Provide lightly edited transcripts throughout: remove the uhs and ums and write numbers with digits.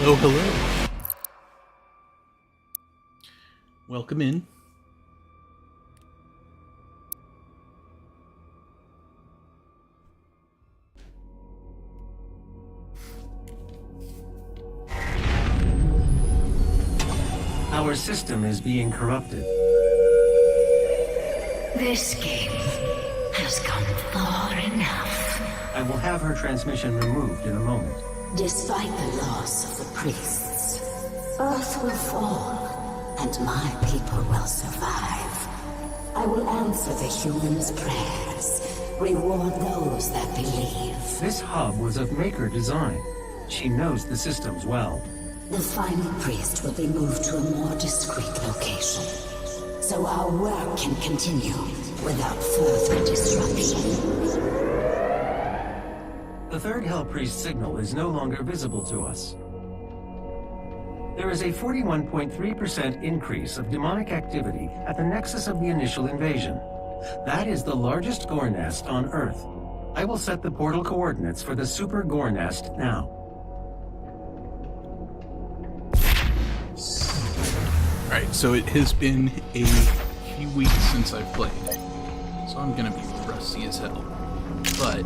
Hello, hello. Welcome in. Our system is being corrupted. This game has gone far enough. I will have her transmission removed in a moment. Despite the loss of the priests, Earth will fall, and my people will survive. I will answer the humans' prayers, reward those that believe. This hub was of Maker design. She knows the systems well. The final priest will be moved to a more discreet location, so our work can continue without further disruption. The third Hell Priest signal is no longer visible to us. There is a 41.3% increase of demonic activity at the nexus of the initial invasion. That is the largest gore nest on Earth. I will set the portal coordinates for the super gore nest now. Alright, so it has been a few weeks since I've played, so I'm gonna be rusty as hell. But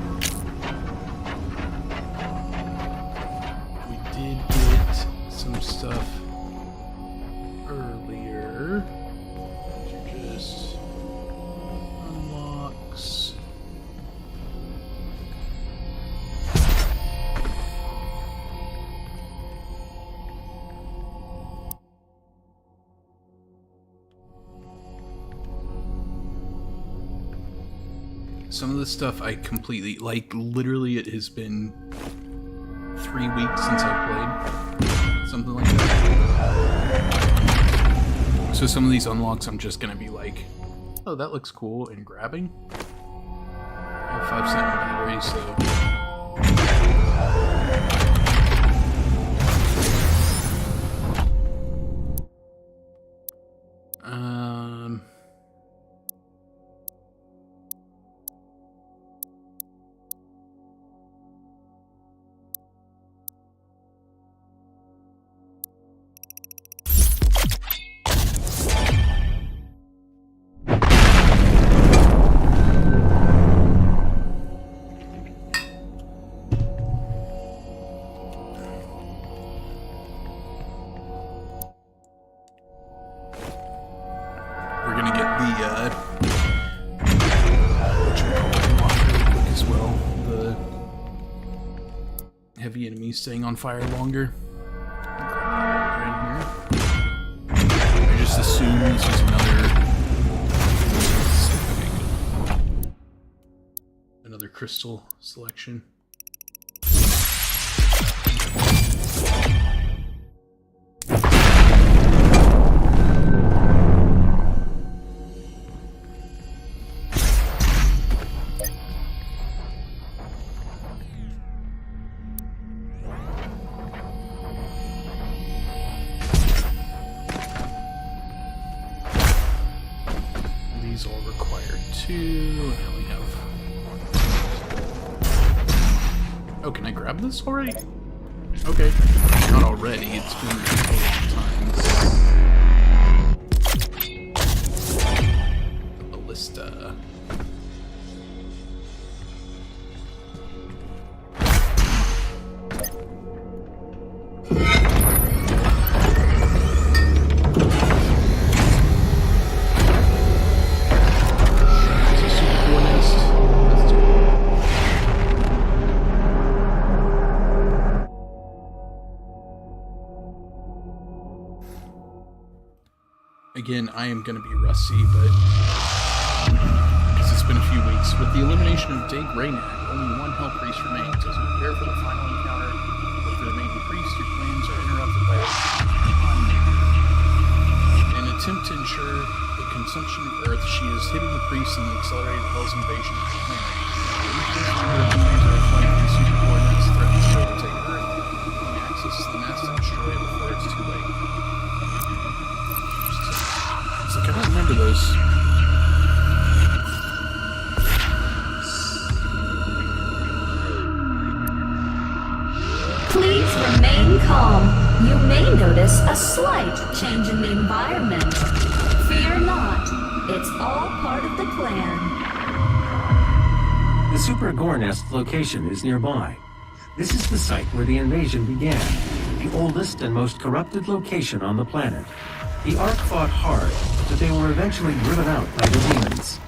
we did get some stuff earlier. Just unlocks. Some of the stuff I completely, like, literally it has been 3 weeks since I've played. Something like that. So some of these unlocks I'm just gonna be like, oh, that looks cool, and grabbing. I have 5 cent battery, so... heavy enemies staying on fire longer. Right here. I just assume this is another crystal selection. These all require 2, and I only have... Oh, can I grab this already? Okay. Not already, it's been a long time. The ballista. Again, I am going to be rusty, but because it's been a few weeks. With the elimination of Day Greynag, only one Hell Priest remains. As you prepare for the final encounter with the remaining priest, your plans are interrupted by in an attempt to ensure the consumption of Earth, she is hitting the priest in the accelerated Hell's invasion of the planet. The enemies are flanking the super coordinates threatens to overtake Earth, and access to the nest to destroy it before it's too late. I don't remember those. Please remain calm. environment. Fear not. It's all part of the plan. The Super Gore Nest location is nearby. This is the site where the invasion began, the oldest and most corrupted location on the planet. The Ark fought hard, but they were eventually driven out by the demons.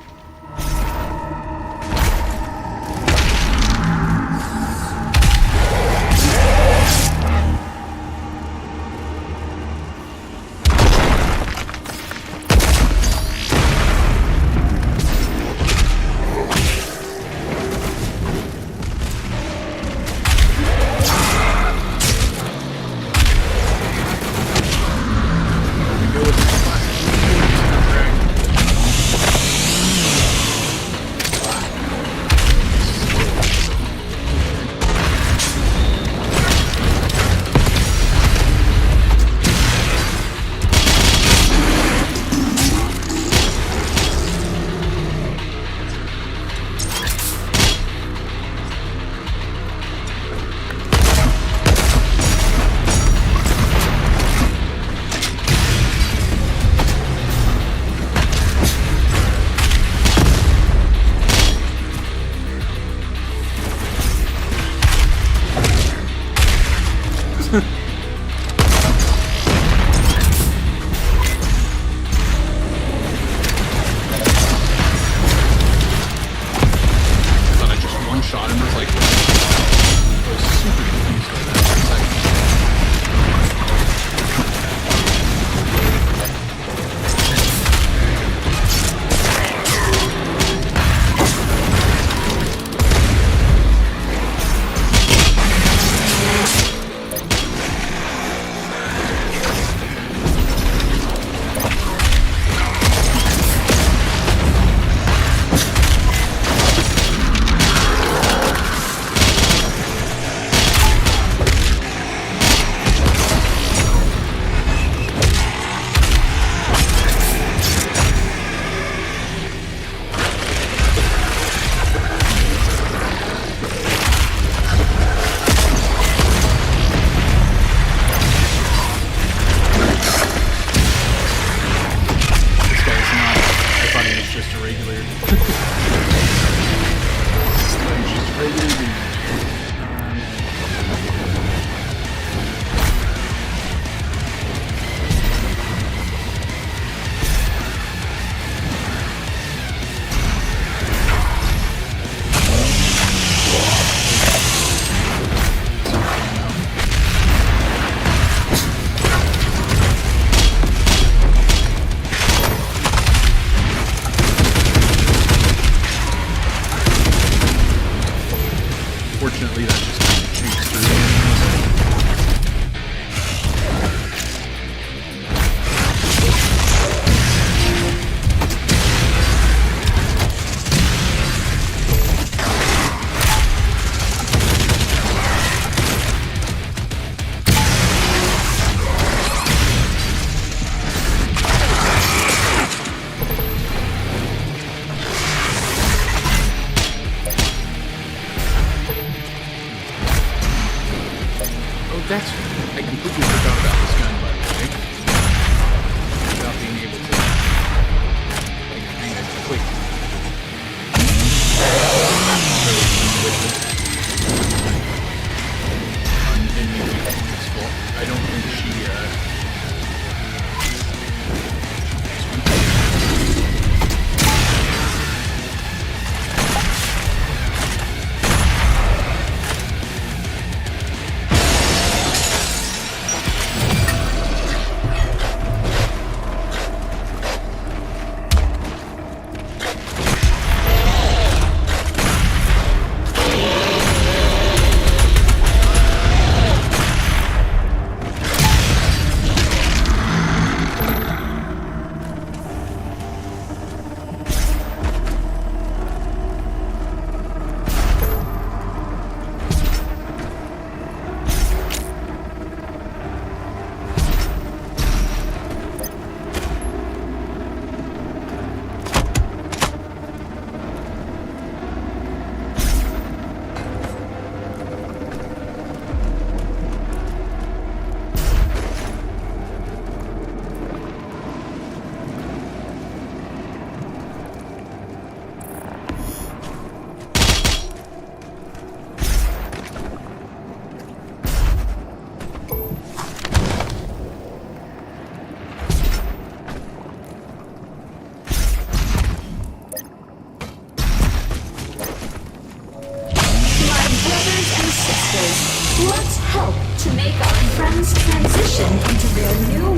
Unfortunately, that just kind of changed through.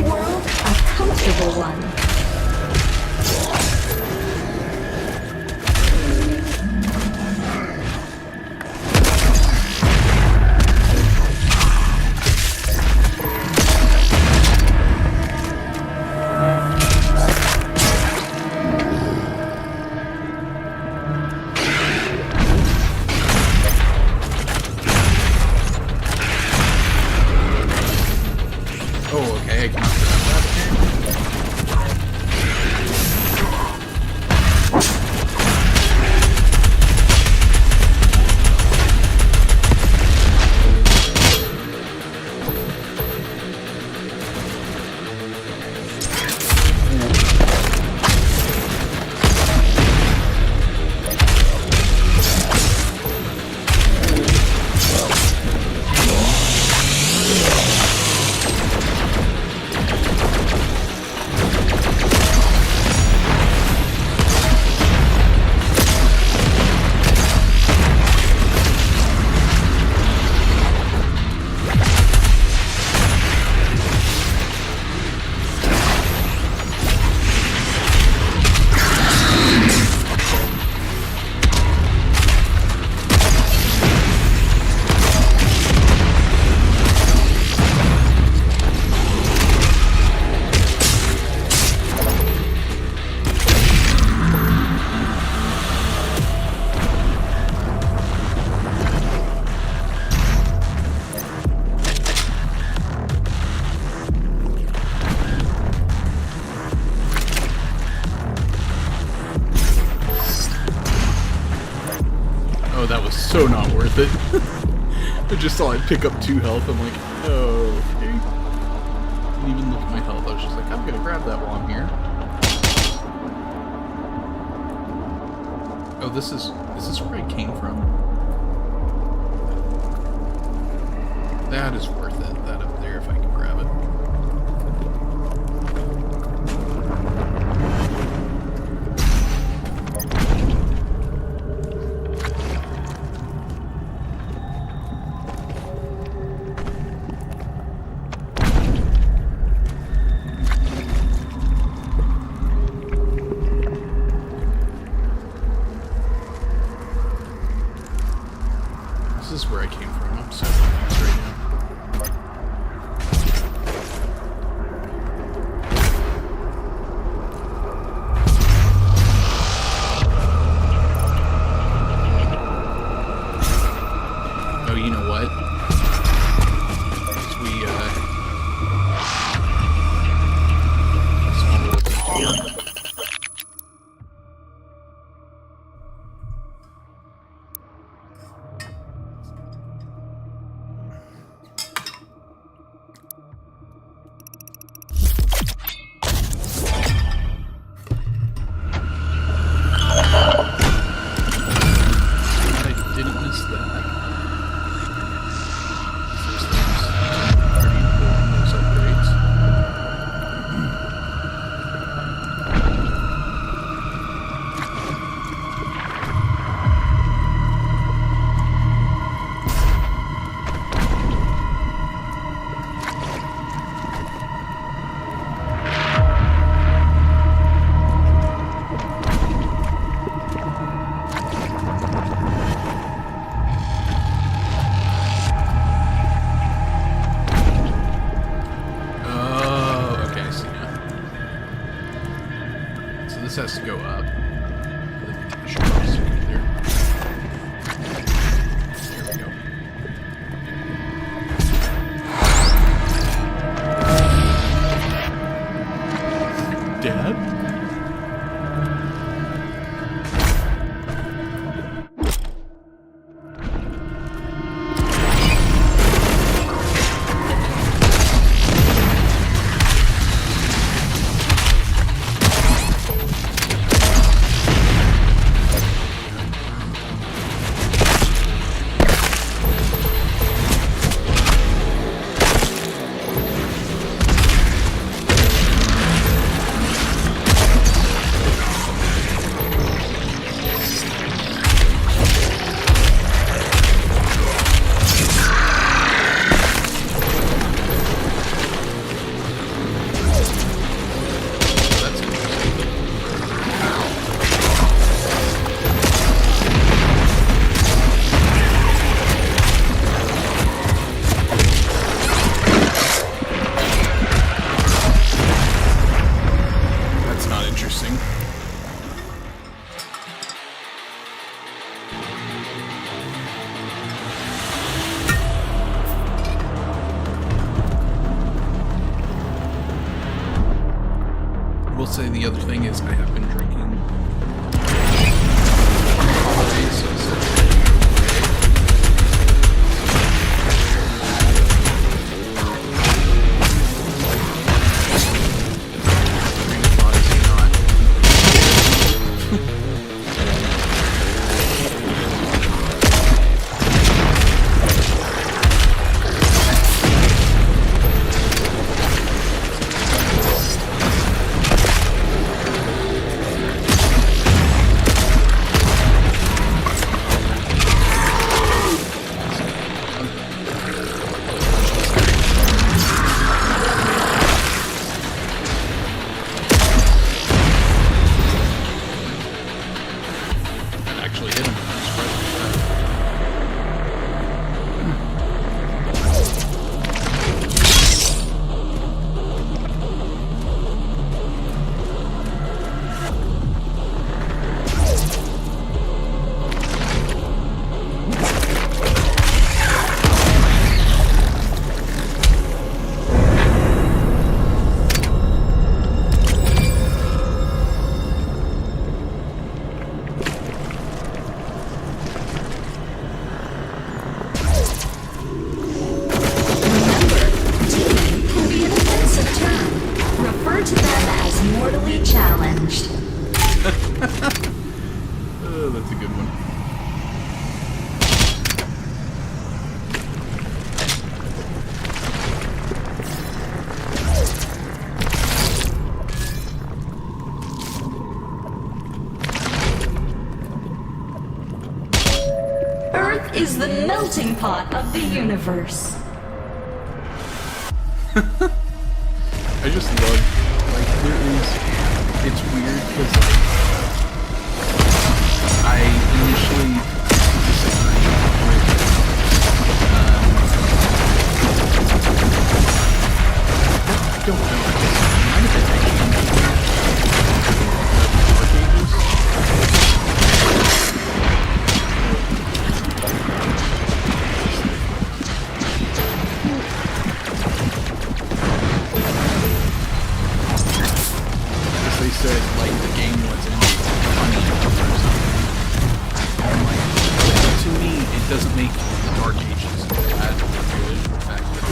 world a comfortable one. Oh, okay, I cannot grab that Oh, that was so not worth it. I just saw it pick up 2 health. I'm like, oh, okay. Didn't even look at my health. I was just like, I'm gonna grab that while I'm here. Oh, is this where I came from? That is worth it. That up there, if I can grab it. This is where I came from. I'm so confused right now. Oh, you know what? This has to go up. I should cross through there. There we go. Dad? the other thing is I have been drinking holidays, so actually hit him. That's a good one. Earth is the melting pot of the universe. I just love, like, it's weird because, like, I initially disagree with, I don't know, I guess it might have been Dark Ages. They said, like, the game wasn't funny or something. And, like, to me, it doesn't make the Dark Ages bad or good. The fact that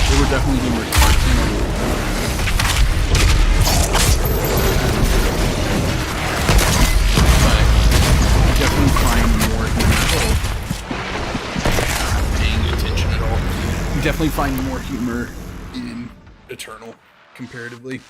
they were definitely doing cartoon. But you definitely find more humor. Not paying attention at all. You definitely find more humor in Eternal, comparatively.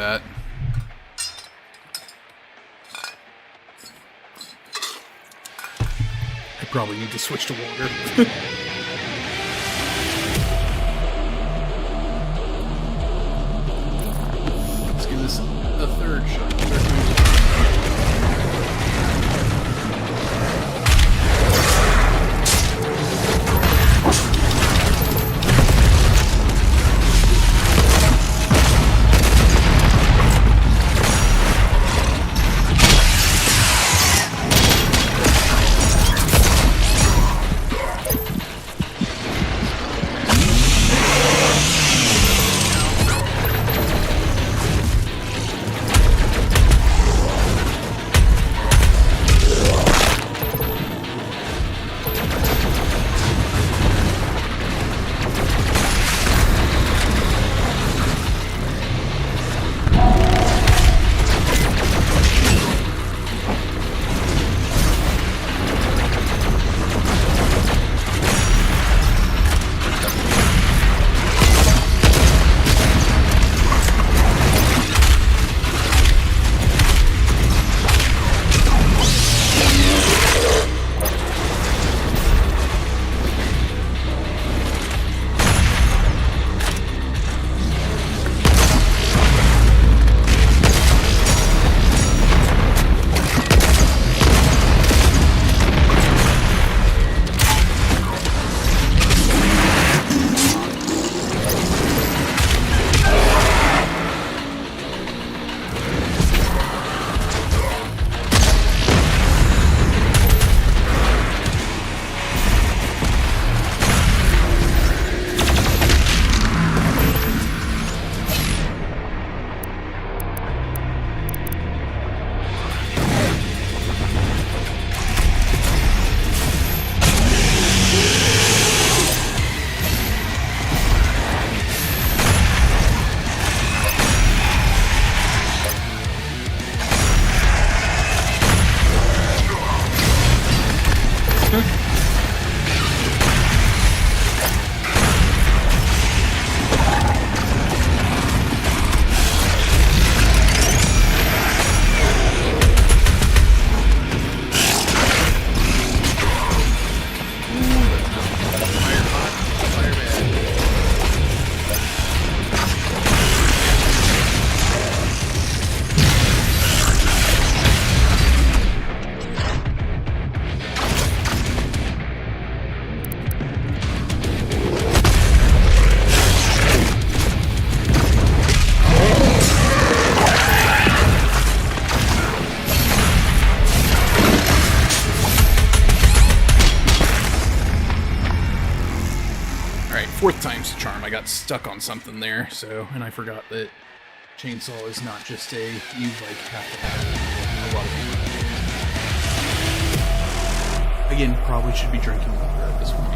that. I probably need to switch to water. Let's give this a third shot. Fourth time's the charm. I got stuck on something there, and I forgot that chainsaw is not just you like have to have a lot of. Again, probably should be drinking water at this point.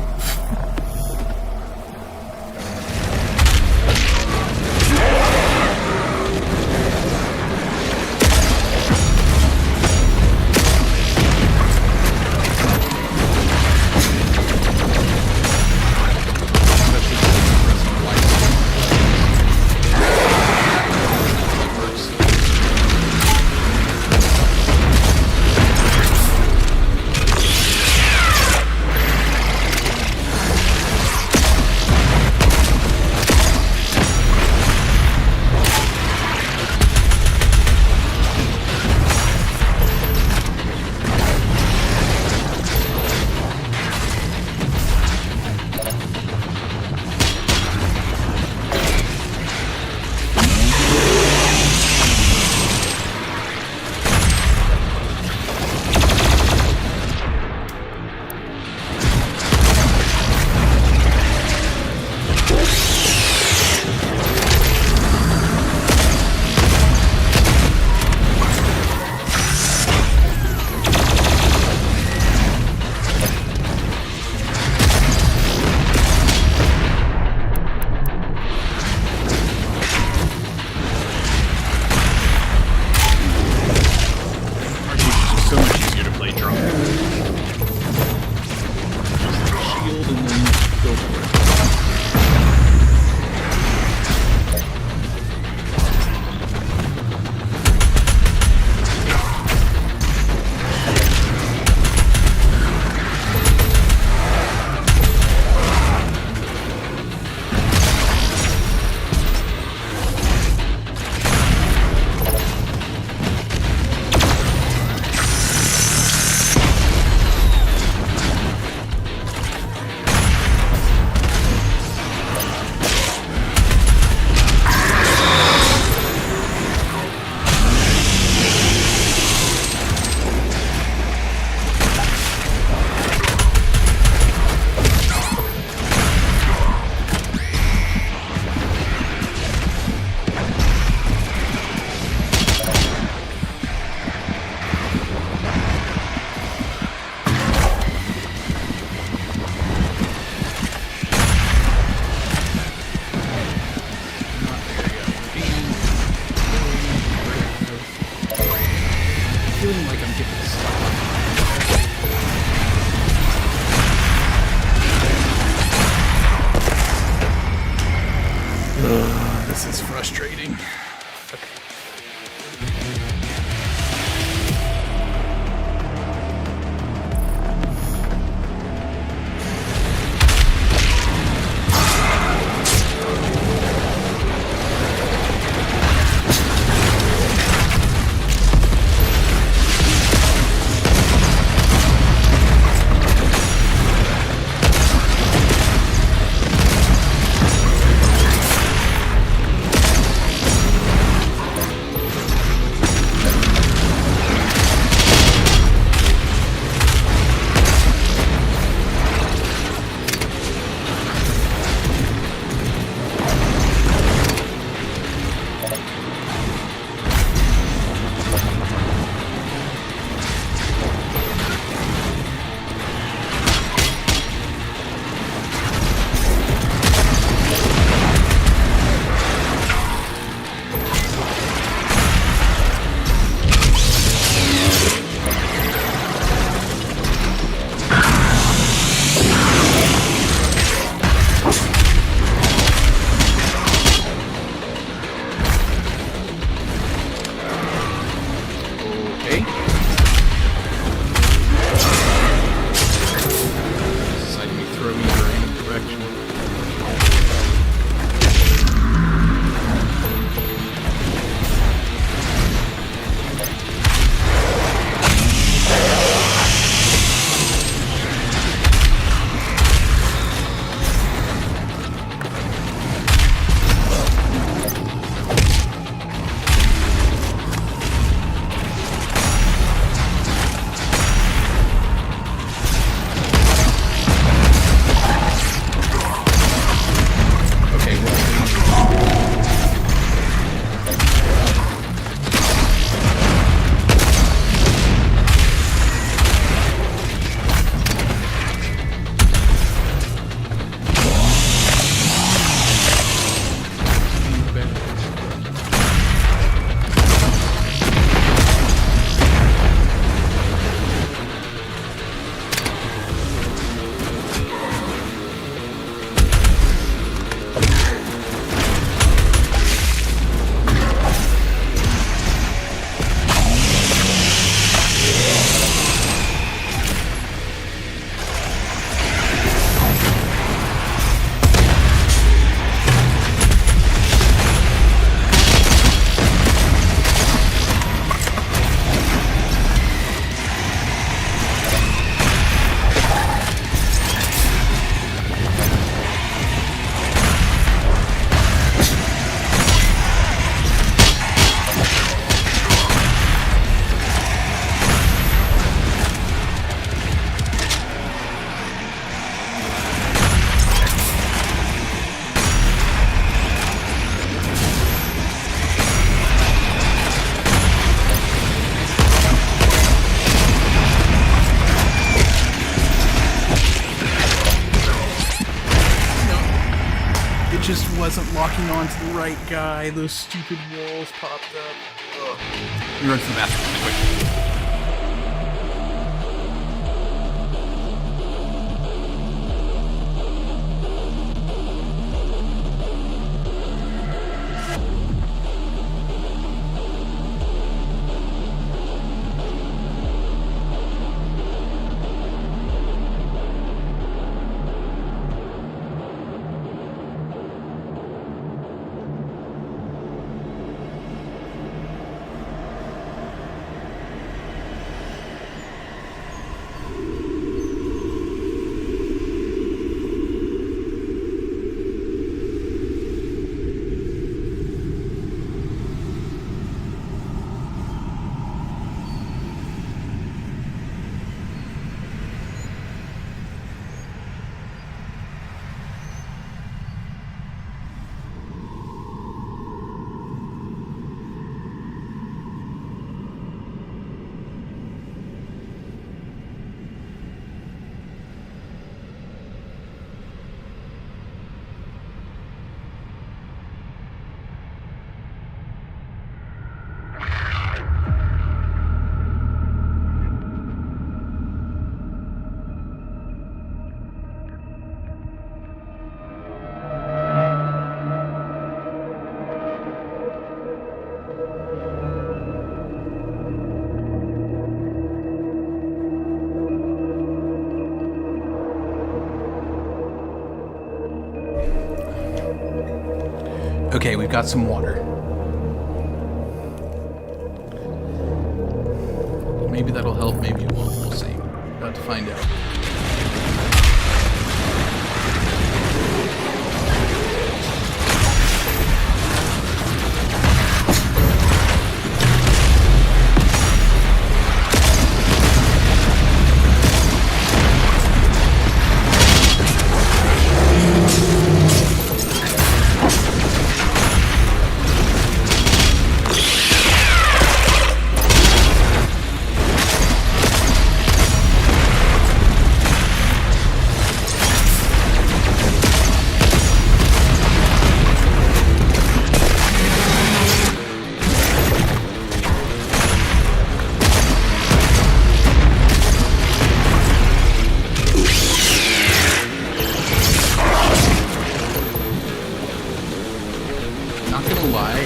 just wasn't locking on to the right guy. Those stupid walls popped up. Ugh. Let me run to the bathroom really quick. Okay, we've got some water. Maybe that'll help, maybe it won't. We'll see. About to find out.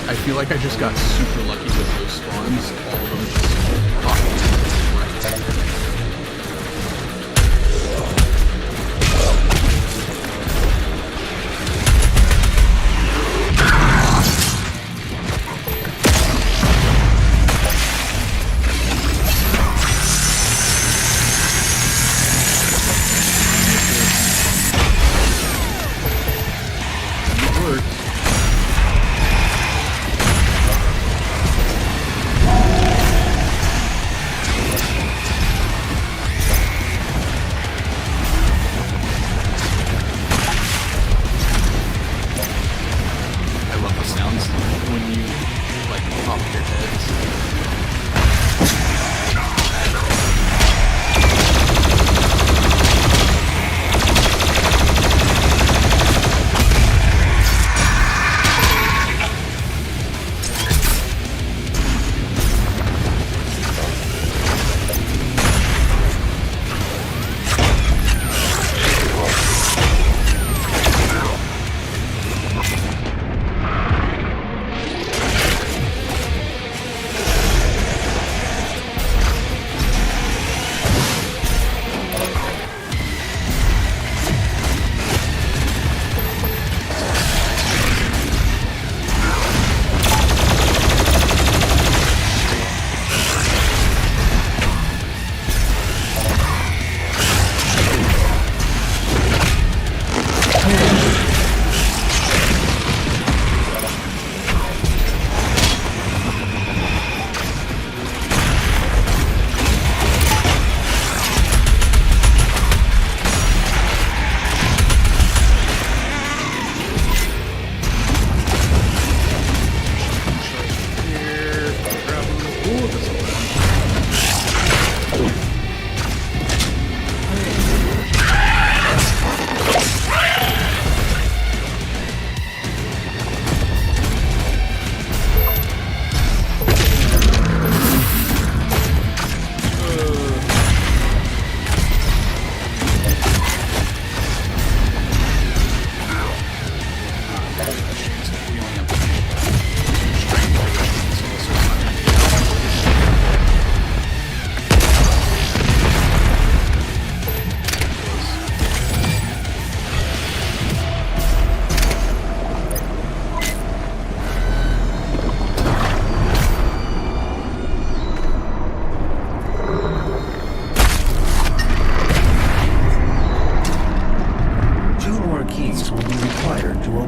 I feel like I just got super lucky with those spawns. All of them just popped right. It worked.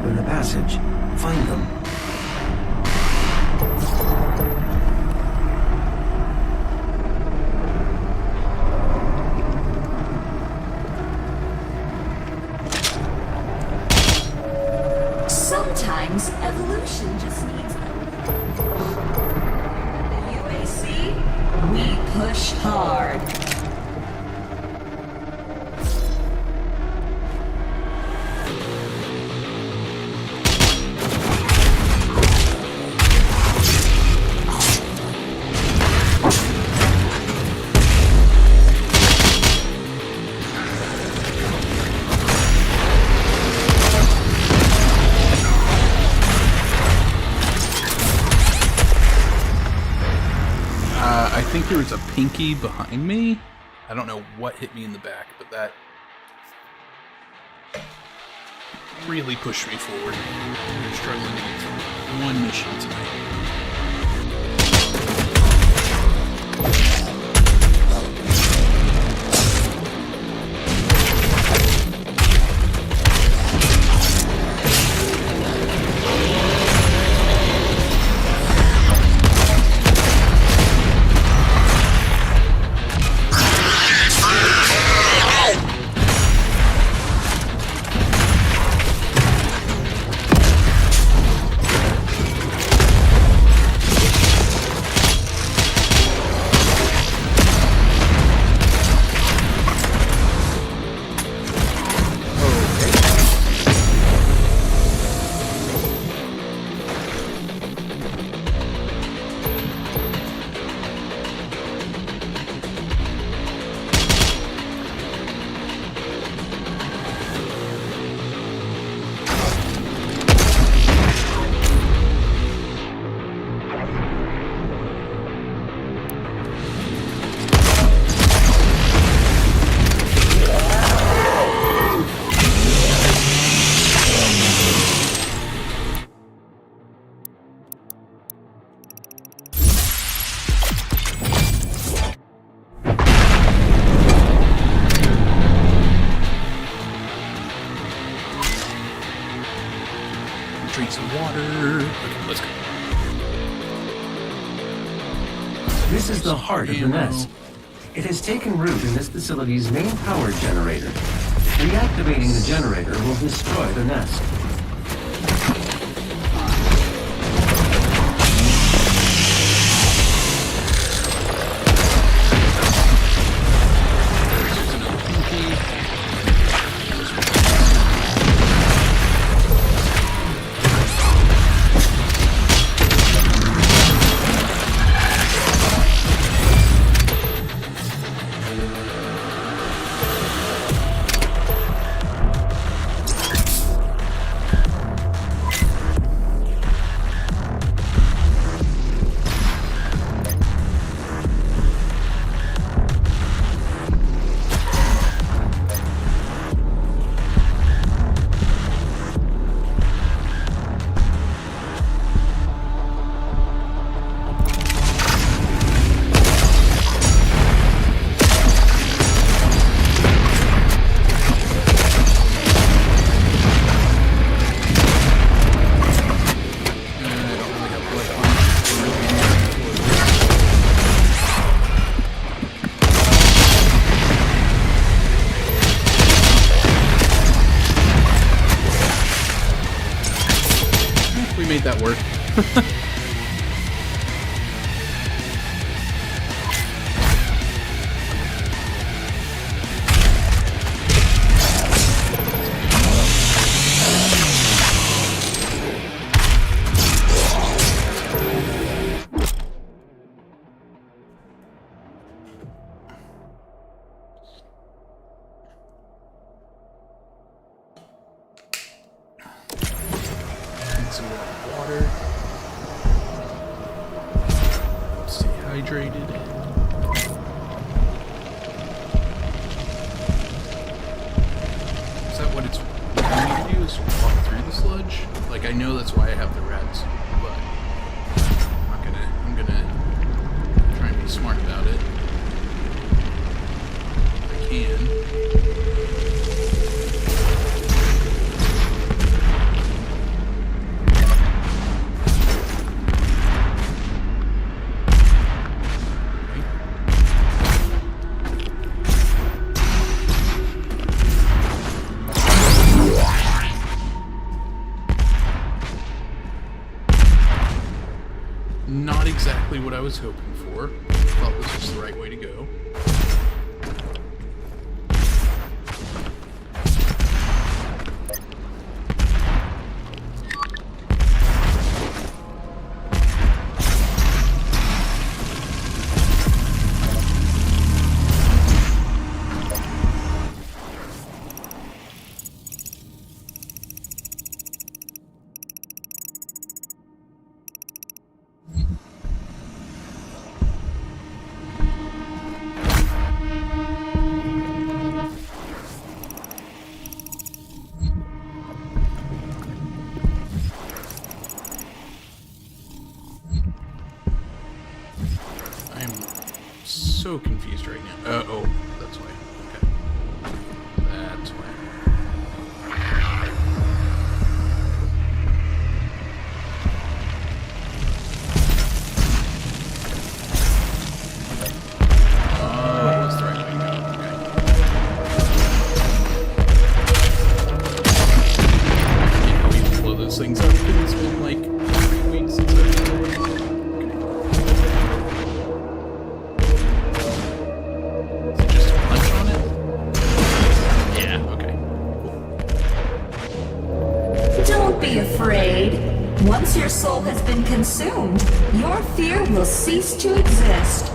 open the passage. Find them. Sometimes evolution just needs a the UAC, we push hard. I think there was a pinky behind me. I don't know what hit me in the back, but that really pushed me forward. We're struggling to get through one mission tonight. Drink some water. Okay, let's go. This is the heart of the nest. It has taken root in this facility's main power generator. Reactivating the generator will destroy the nest. Made that work. Some more water. Stay hydrated. Is that what it's wanting to do? Is walk through the sludge? Like, I know that's why I have the rats, but I'm gonna try and be smart about it. If I can. exactly what I was hoping for. Thought this was the right way to go. So confused right now. Oh, that's why. Okay. That's why. Oh, it was the right way to go. Okay. I can't believe we blow those things up. It's been like 3 weeks since I've been working. Don't be afraid. Once your soul has been consumed, your fear will cease to exist.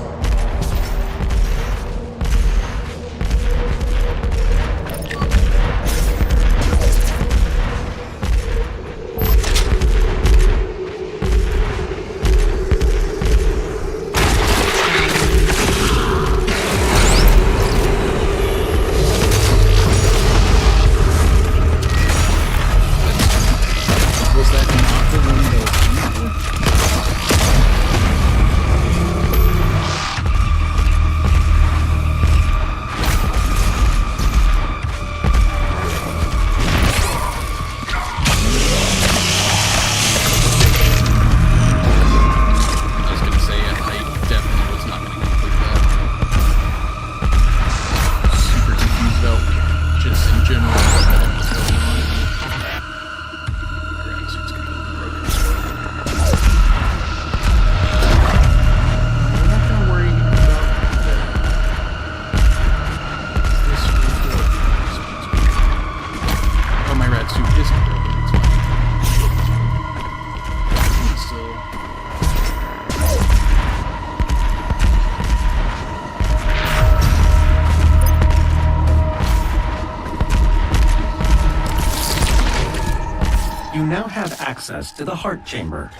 You now have access to the heart chamber.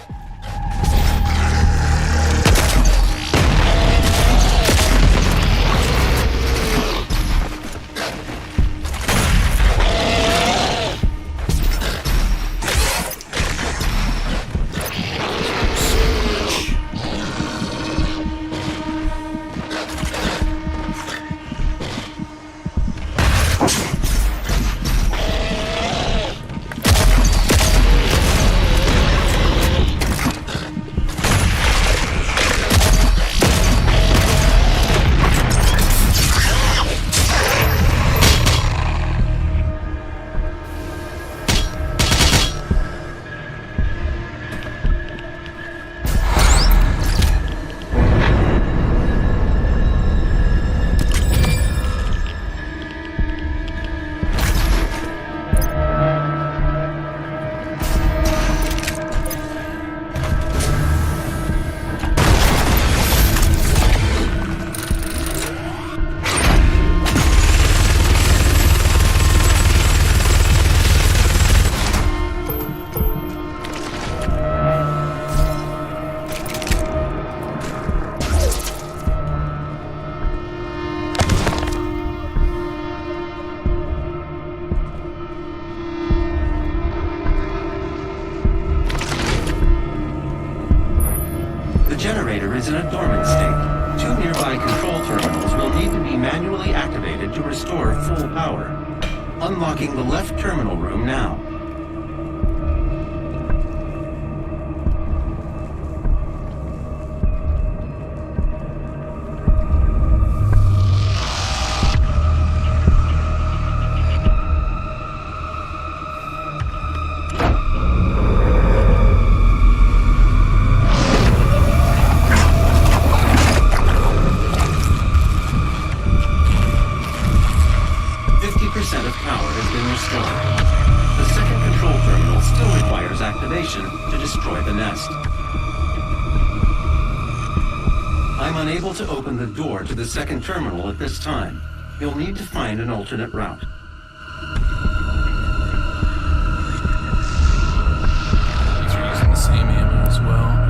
Is in a dormant state. 2 nearby control terminals will need to be manually activated to restore full power. Unlocking the left terminal room now. 50% of power has been restored. The second control terminal still requires activation to destroy the nest. I'm unable to open the door to the second terminal at this time. You'll need to find an alternate route. These are using the same ammo as well.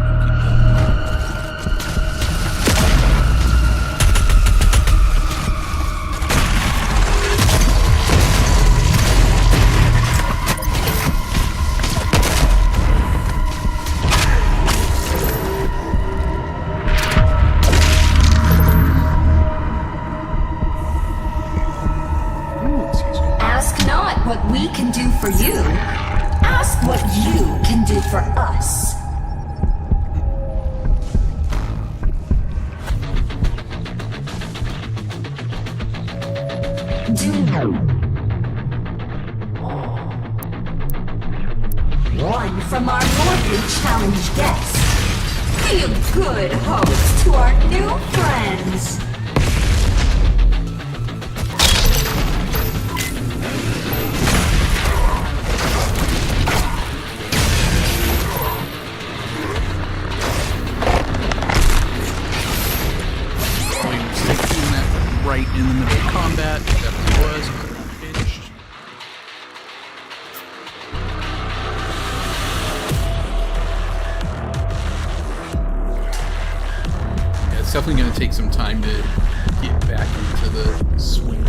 What we can do for you. Ask what you can do for us. One from our monthly challenge guest. Be a good host to our new friends. Right in the middle of combat, definitely was finished. Yeah, it's definitely going to take some time to get back into the swing.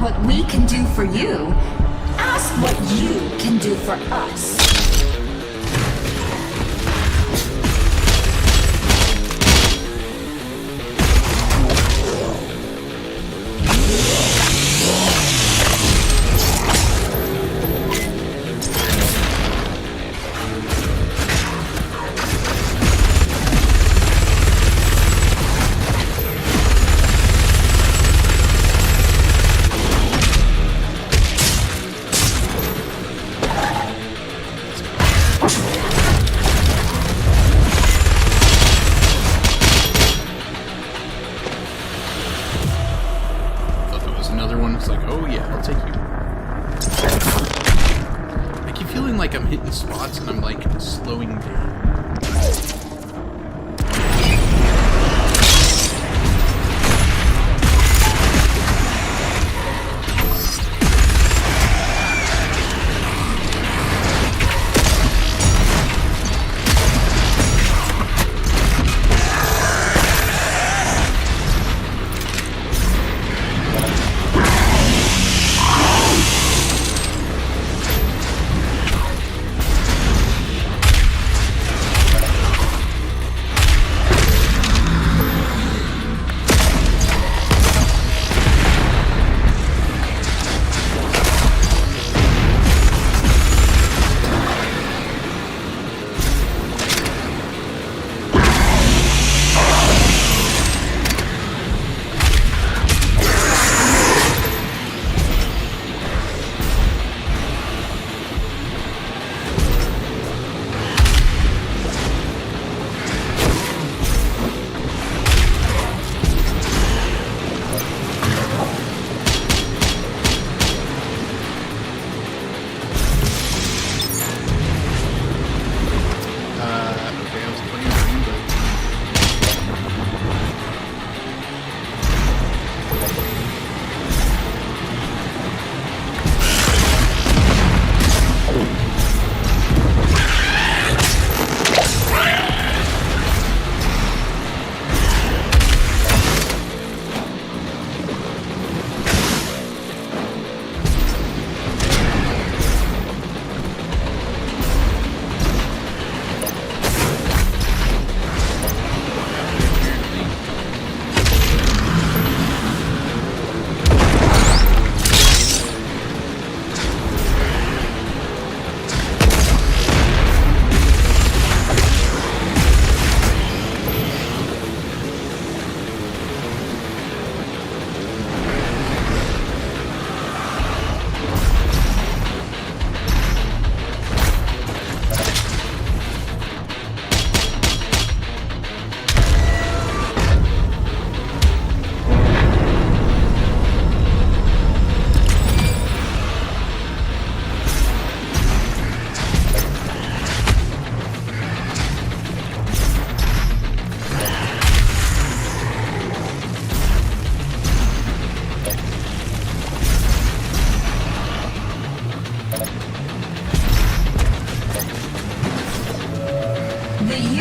What we can do for you. Ask what you can do for us. Like I'm hitting spots and I'm like slowing down.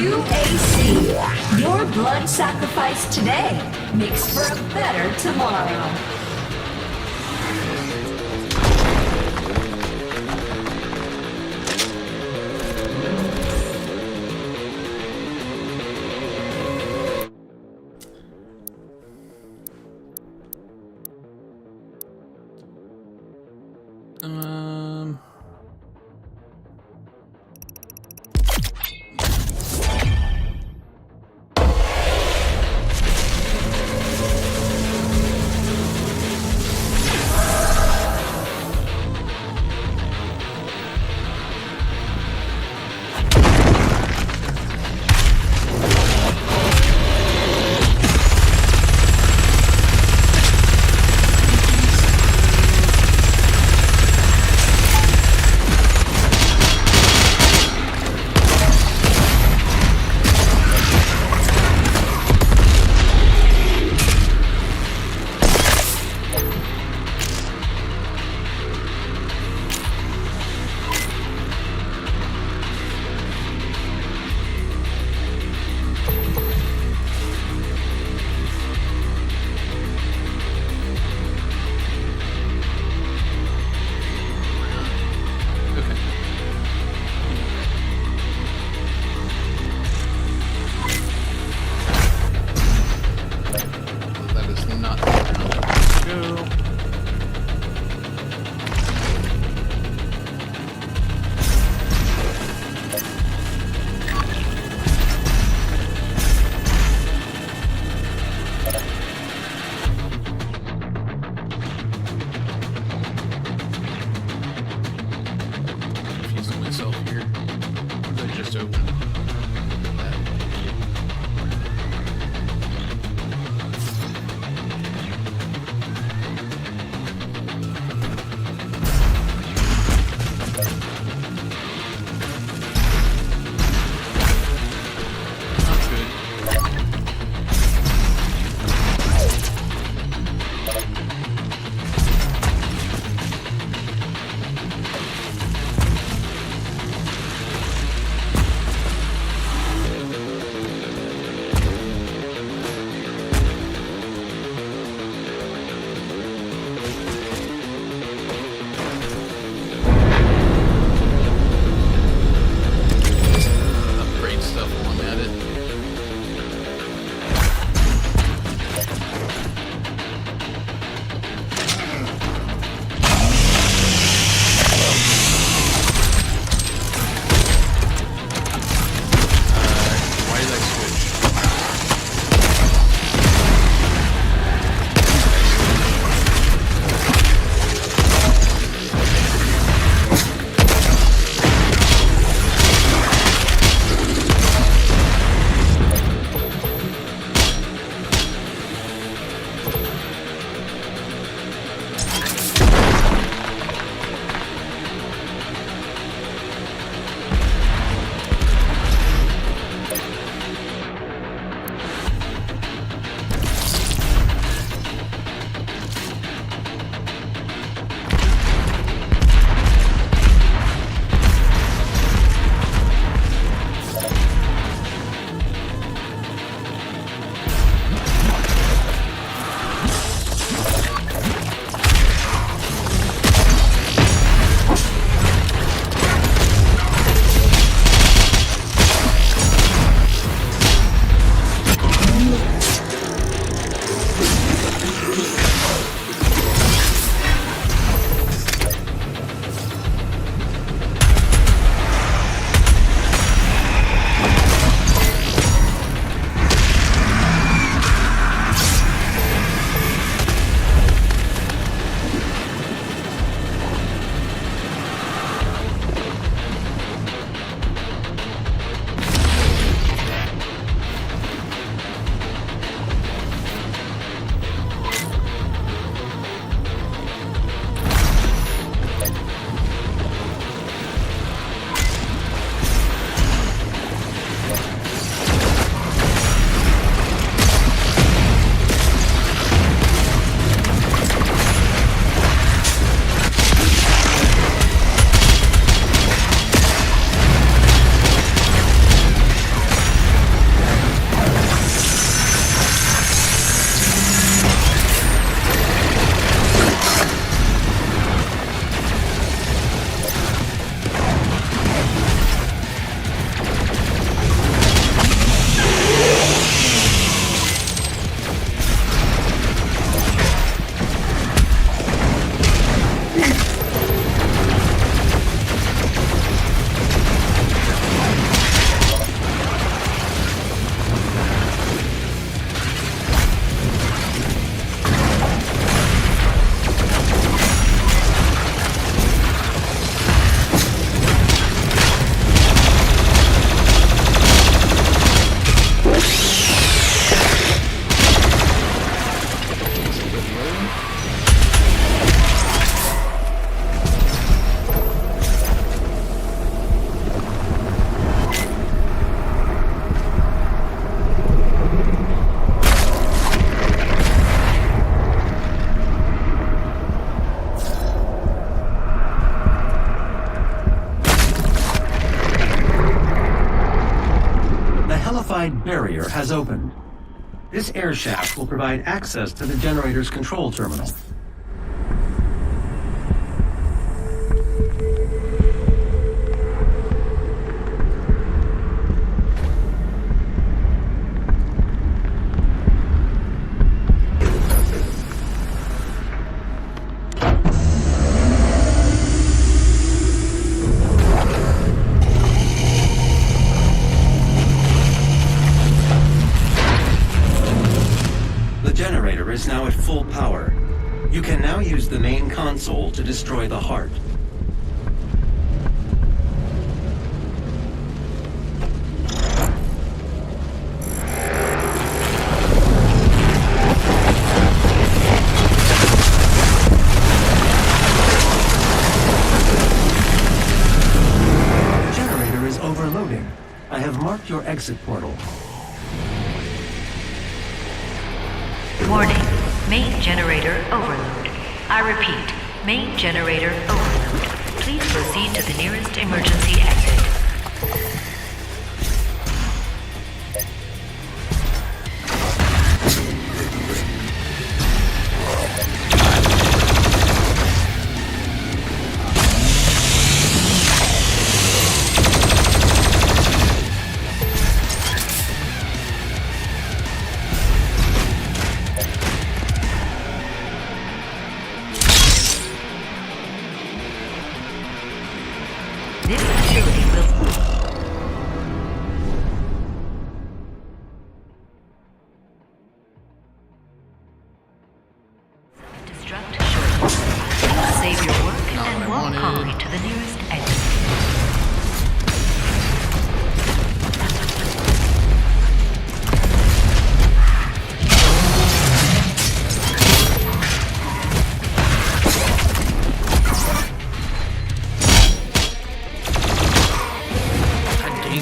UAC. Your blood sacrifice today makes for a better tomorrow. fortified barrier has opened. This air shaft will provide access to the generator's control terminal. Is now at full power. You can now use the main console to destroy the heart. The generator is overloading. I have marked your exit portal. Warning, main generator overload. I repeat, main generator overload. Please proceed to the nearest emergency exit. This facility will destruct shortly. Please save your work and walk calmly to the nearest exit.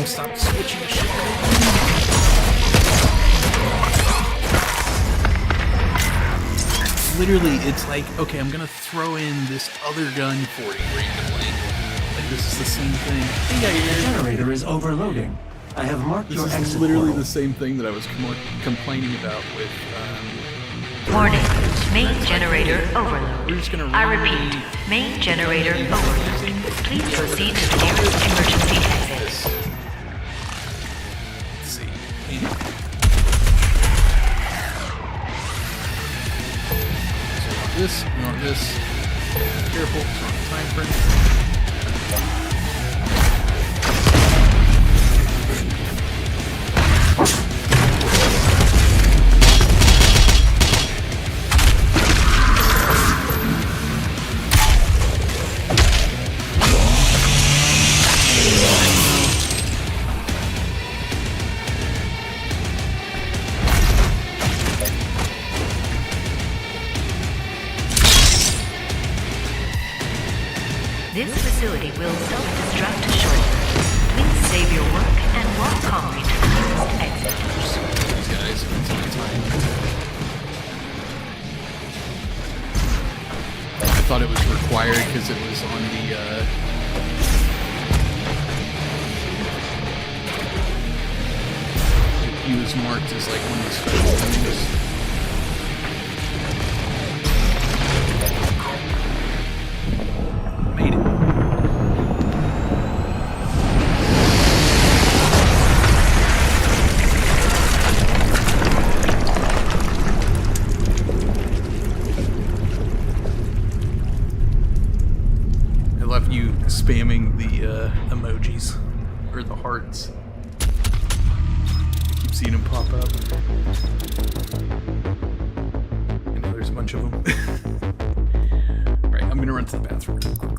Stop switching shit. Literally, it's like, okay, I'm gonna throw in this other gun for you randomly. Like, this is the same thing. The generator is overloading. I have marked your exit This is literally portal. the same thing that I was complaining about with, Warning, main generator overload. we're just gonna I repeat, main generator overload. Please proceed to the nearest emergency exit. Let's see. So you want this. Careful, it's on the time frame. This facility will self-destruct shortly. Please save your work and walk calmly to the nearest exit. These guys, it's my time. I thought it was required because it was on the, he was marked as like one of the special things. Made it. I love you spamming the emojis or the hearts. I keep seeing them pop up. I know there's a bunch of them. Right, I'm gonna run to the bathroom real quick.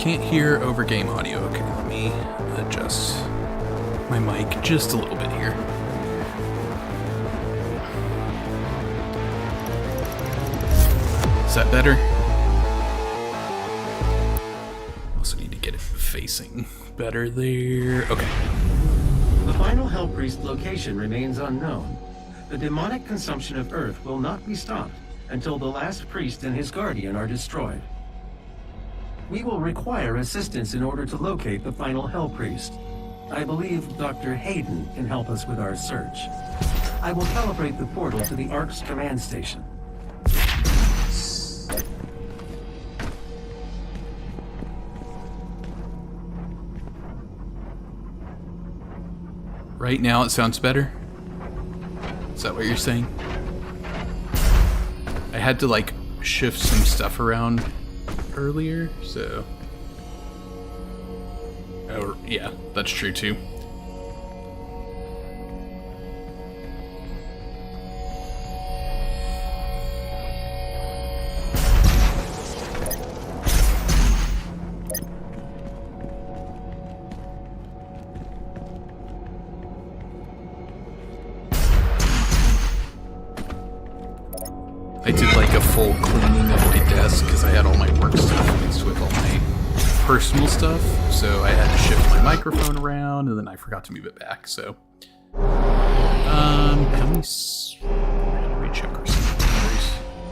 can't hear over game audio. Okay, let me adjust my mic just a little bit here. Is that better? Also need to get it facing better there. Okay. The final Hell Priest location remains unknown. The demonic consumption of Earth will not be stopped until the last priest and his guardian are destroyed. We will require assistance in order to locate the final Hell Priest. I believe Dr. Hayden can help us with our search. I will calibrate the portal to the Ark's command station. Right now it sounds better. Is that what you're saying? I had to like shift some stuff around earlier, so... Oh, yeah, that's true too. I did like a full cleaning of my desk because I had all my work stuff mixed with all my personal stuff, so I had to shift my microphone around, and then I forgot to move it back, so... how many... Let me check our batteries.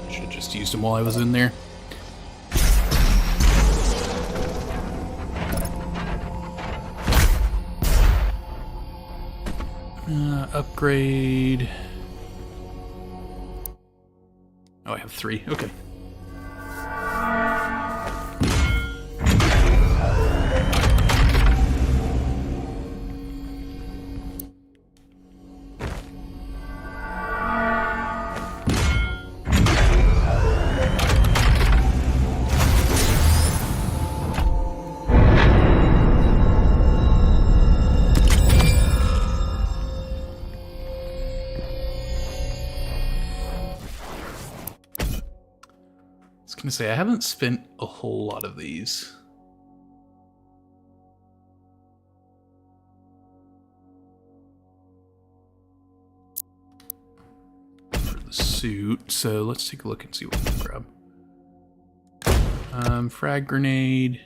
Should have just used them while I was in there. Upgrade... Oh, I have 3. Okay. I was gonna say, I haven't spent a whole lot of these. For the suit, so let's take a look and see what we can grab. Frag grenade.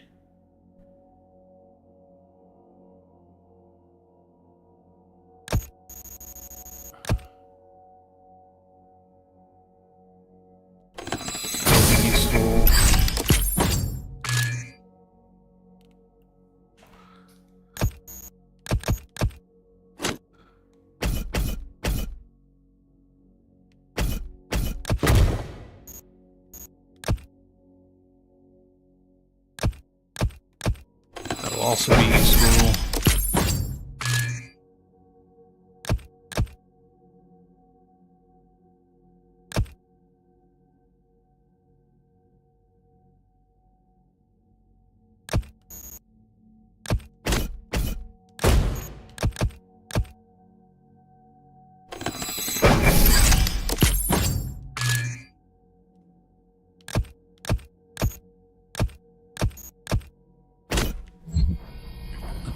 Also be useful.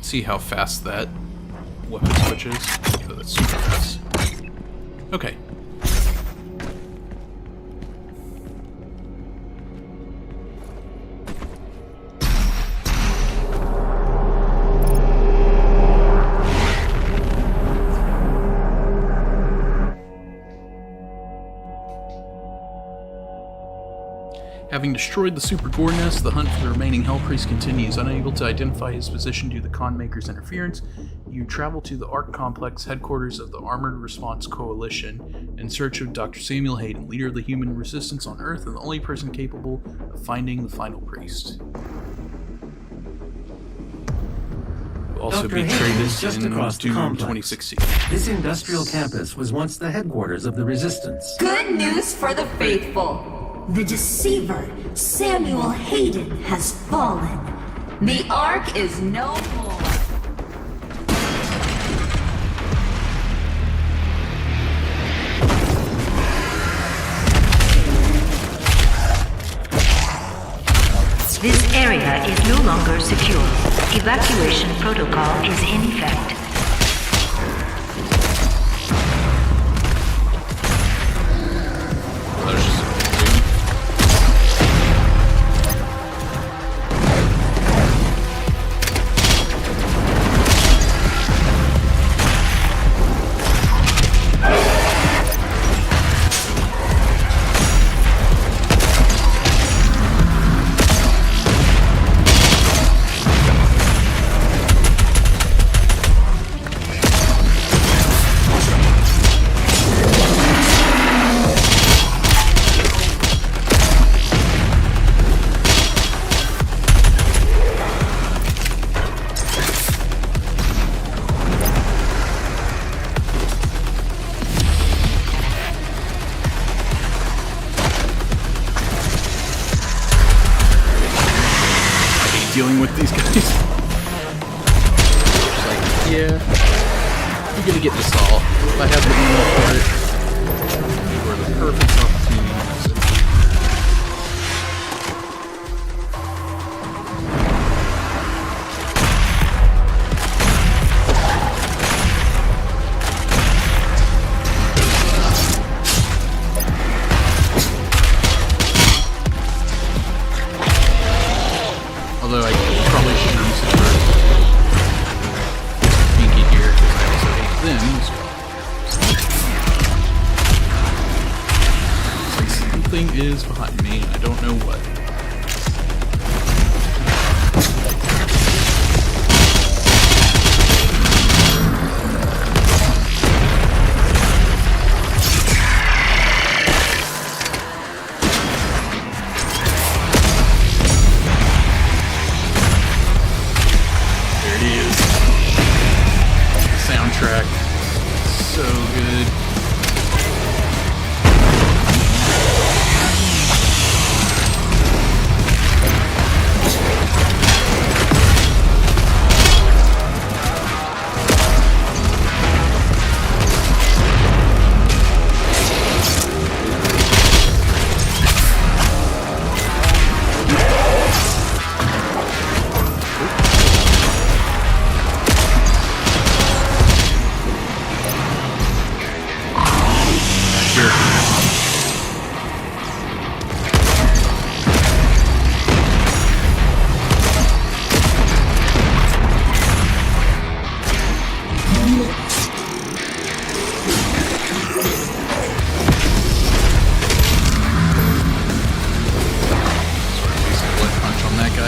See how fast that weapon switches. Oh, that's super fast. Okay. Having destroyed the Super Gore Nest, the hunt for the remaining Hell Priest continues. Unable to identify his position due to the Con Maker's interference, you travel to the Ark Complex, headquarters of the Armored Response Coalition, in search of Dr. Samuel Hayden, leader of the human resistance on Earth and the only person capable of finding the final priest. Will also Dr. be Hayden traded is just in across the Doom complex. 2016. This industrial campus was once the headquarters of the Resistance. Good news for the faithful. The deceiver, Samuel Hayden, has fallen. The Ark is no more. This area is no longer secure. Evacuation protocol is in effect. There's just dealing with these guys. Just like, yeah, you're gonna get this all. If I have the ammo for it, you are the perfect opportunity to use it. Although I probably should use it for Pinky here, because I also hate them as well. It's like something is behind me, I don't know what. Soundtrack, so good.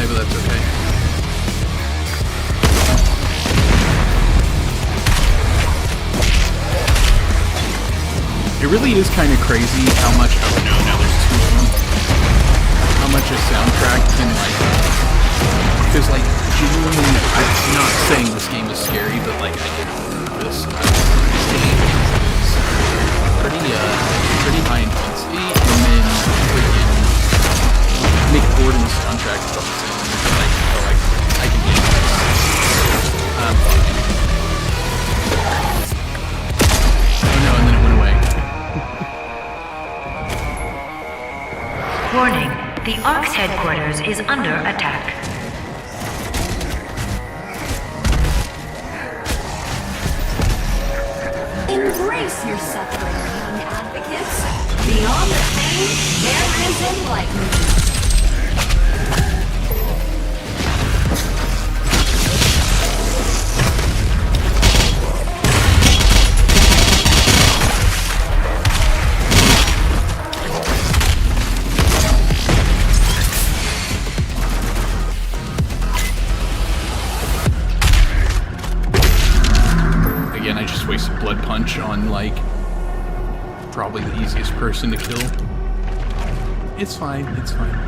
But that's okay. It really is kind of crazy how much, oh no, now there's two of them, how much a soundtrack can like, because like genuinely, I'm not saying this game is scary, but like I did on purpose. This game is pretty high intensity, and then freaking Mick Gordon's soundtrack comes in, and like, oh, I can get this. I'm fine. Oh no, and then it went away. Warning, the ARC's headquarters is under attack. Embrace your suffering, young advocates. Beyond the pain, there is enlightenment. Again, I just wasted Blood Punch on, like, probably the easiest person to kill. It's fine, it's fine.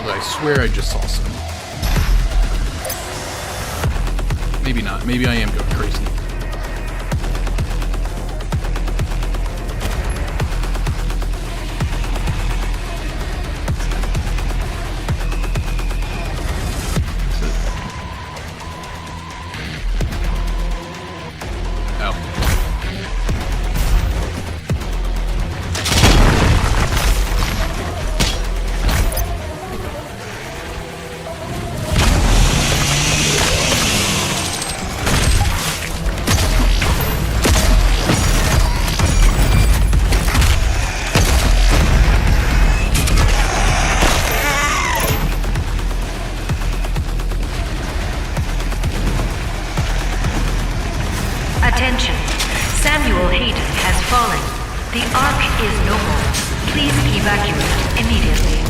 Although I swear I just saw some. Maybe not. Maybe I am going crazy. Attention. Samuel Hayden has fallen. The Ark is no more. Please evacuate immediately.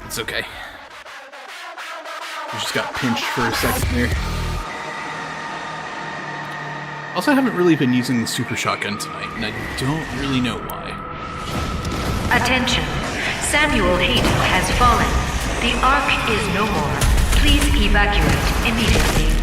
It's okay. We just got pinched for a second there. Also, I haven't really been using the super shotgun tonight, and I don't really know why. Attention. Samuel Hayden has fallen. The Ark is no more. Please evacuate immediately.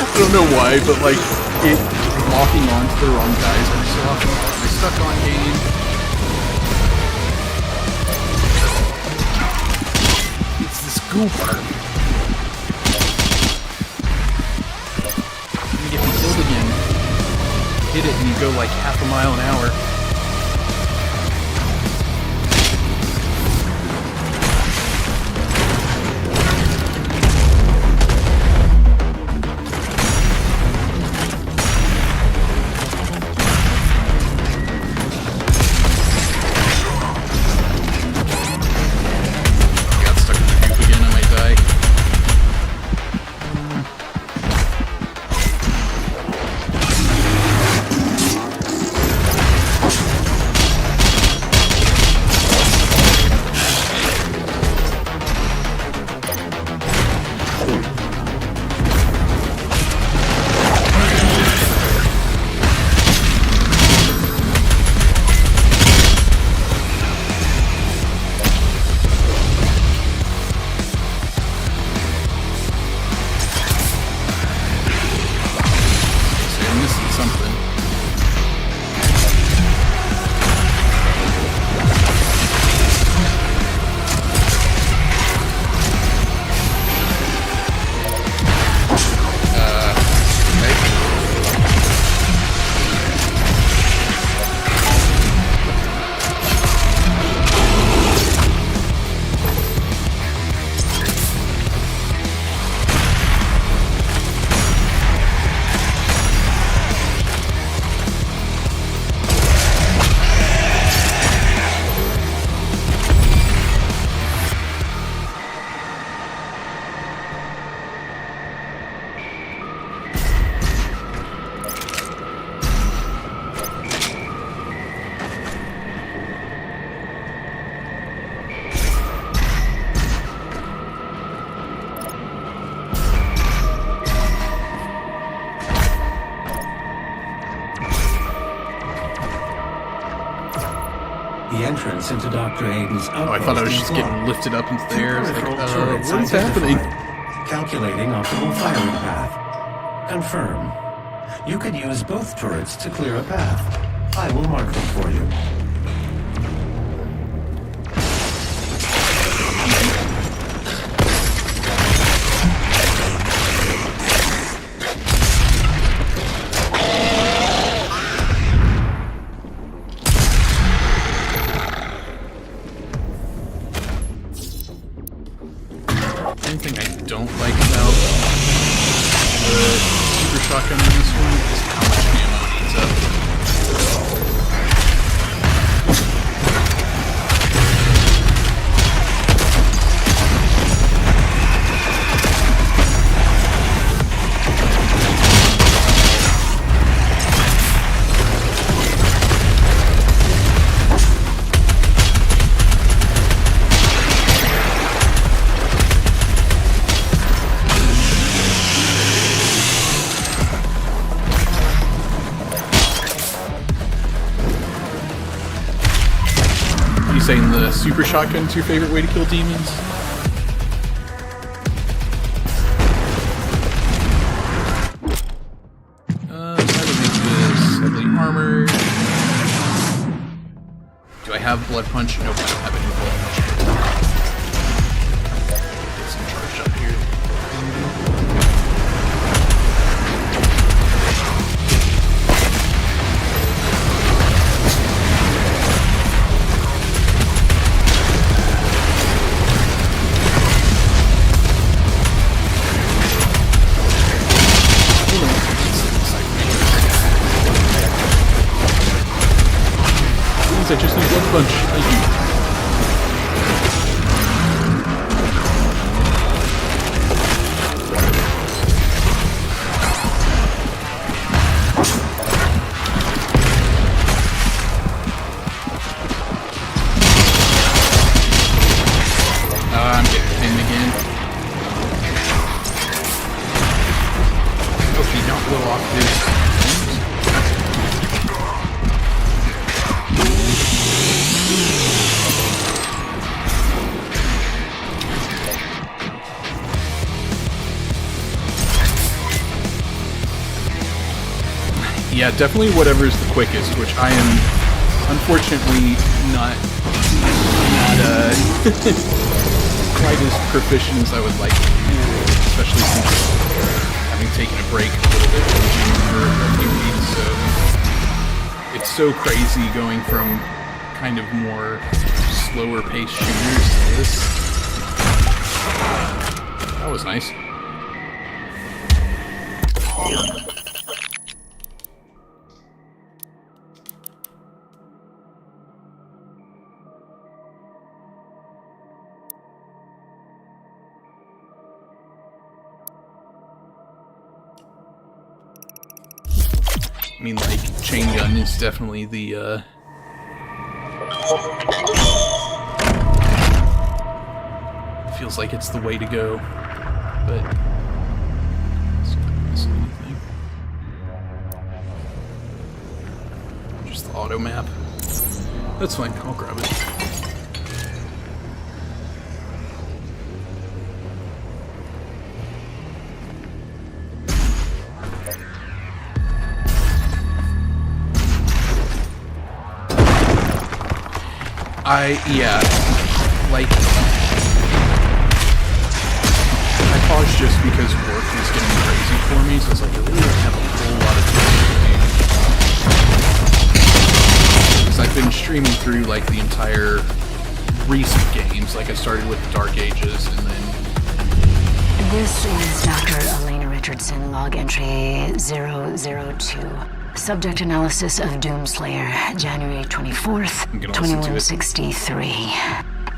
I don't know why, but like, it locking onto the wrong guys every so often. I stuck on game. It's this goober. You get me killed again. Hit it and you go like half a mile an hour. The entrance into Dr. Aiden's outpost Oh, I thought I was is just blocked. getting lifted up into the air. It's like, Peripheral turrets what is happening? identified. Calculating optimal firing path. Confirm. You could use both turrets to clear a path. I will mark them for you. Anything I don't like about the super shotgun in this one is how much ammo it eats up. You saying the super shotgun's your favorite way to kill demons? So I would make this heavily armored. Do I have blood punch? Nope, I don't have any blood punch. Get some charge up here. I just need one punch. Thank you. I'm getting pinned again. Hope you don't blow off this. Yeah, definitely whatever's the quickest, which I am unfortunately not quite as proficient as I would like to be, especially since having taken a break a little bit from gaming for a few weeks, so it's so crazy going from kind of more slower paced shooters to this. That was nice. I mean, like, chain gun is definitely the, feels like it's the way to go, but... Let's see if I can miss anything. Just the auto map. That's fine, I'll grab it. Yeah, like, I paused just because work was getting crazy for me, so it's like, I really don't have a whole lot of time to because I've been streaming through, like, the entire recent games, like I started with the Dark Ages, and then... This is Dr. Elena Richardson, log entry 002. Subject analysis of Doom Slayer, January 24th, 2163.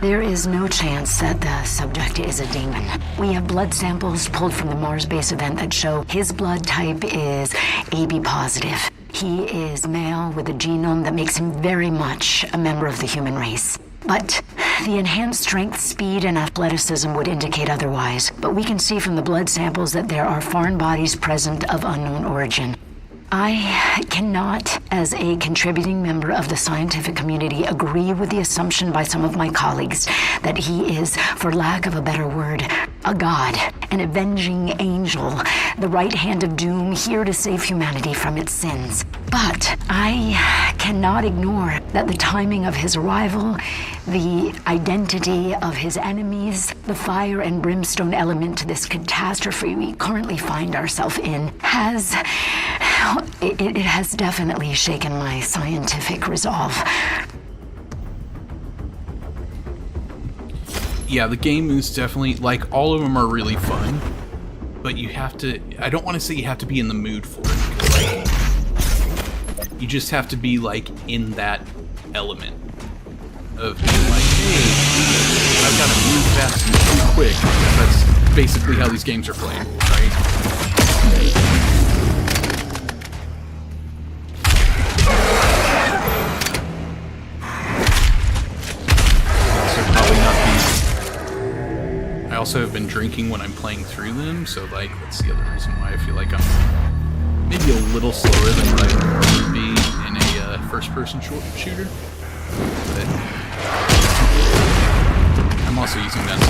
There is no chance that the subject is a demon. We have blood samples pulled from the Mars base event that show his blood type is AB positive. He is male with a genome that makes him very much a member of the human race. But the enhanced strength, speed, and athleticism would indicate otherwise. But we can see from the blood samples that there are foreign bodies present of unknown origin. I cannot, as a contributing member of the scientific community, agree with the assumption by some of my colleagues that he is, for lack of a better word, a god, an avenging angel, the right hand of doom, here to save humanity from its sins. But I cannot ignore that the timing of his arrival, the identity of his enemies, the fire and brimstone element to this catastrophe we currently find ourselves in it has definitely shaken my scientific resolve. Yeah, the game is definitely, like, all of them are really fun, but you have to, I don't want to say you have to be in the mood for it, because, like, you just have to be, like, in that element of being like, hey, I've got to move fast and shoot quick, because that's basically how these games are played, right? I also have been drinking when I'm playing through them, so like that's the other reason why I feel like I'm maybe a little slower than what I would normally be in a first-person shooter. But I'm also using that as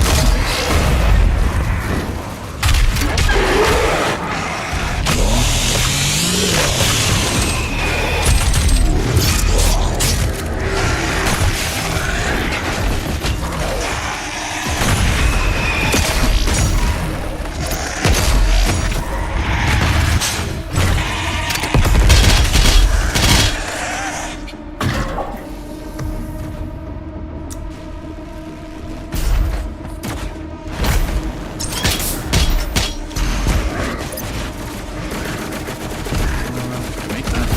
make that.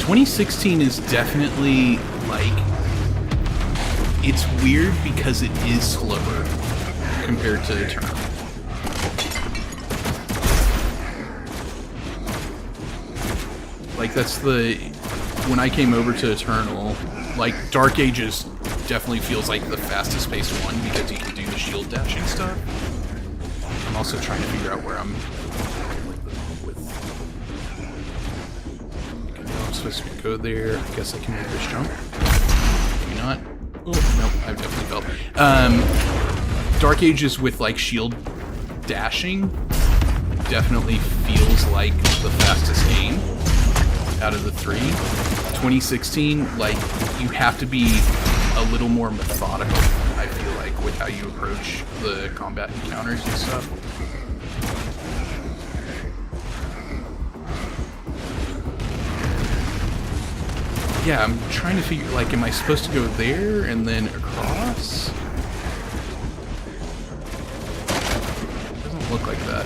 "2016 is definitely, like, it's weird because it is slower compared to Eternal. Like, that's the... When I came over to Eternal, like, Dark Ages definitely feels like the fastest paced one because you can do the shield dashing stuff. I'm also trying to figure out where I'm with... Okay, no, I'm supposed to go there. I guess I can make this jump. Maybe not. Oh, nope, I've definitely felt. Dark Ages with, like, shield dashing definitely feels like the fastest game out of the three. 2016, like, you have to be a little more methodical, I feel like, with how you approach the combat encounters and stuff. Yeah, I'm trying to figure, like, am I supposed to go there and then across? Doesn't look like that.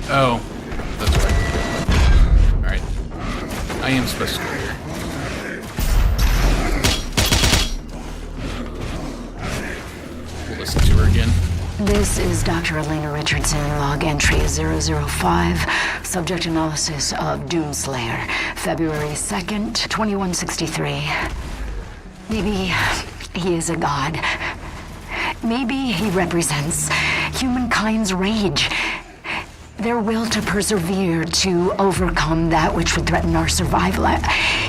Oh, that's right. Alright. I am supposed to go here. We'll listen to her again. This is Dr. Elena Richardson, log entry 005, subject analysis of Doom Slayer, February 2nd, 2163. Maybe he is a god. Maybe he represents humankind's rage, their will to persevere, to overcome that which would threaten our survival.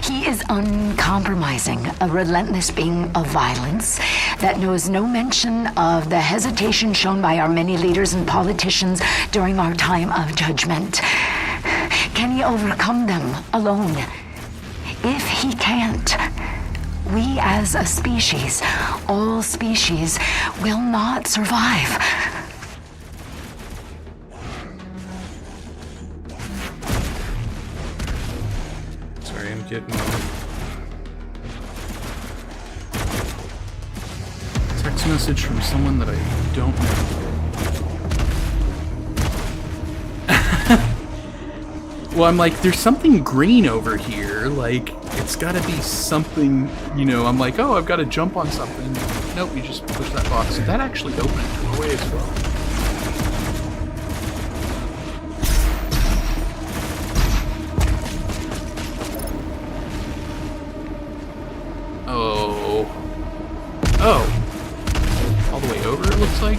He is uncompromising, a relentless being of violence that knows no mention of the hesitation shown by our many leaders and politicians during our time of judgment. Can he overcome them alone? If he can't, we as a species, all species, will not survive. Sorry, I'm getting text message from someone that I don't know. Well, I'm like, there's something green over here. Like, it's gotta be something, you know, I'm like, oh, I've got to jump on something. Nope, you just push that box. That actually opened a doorway as well. Oh. All the way over, it looks like.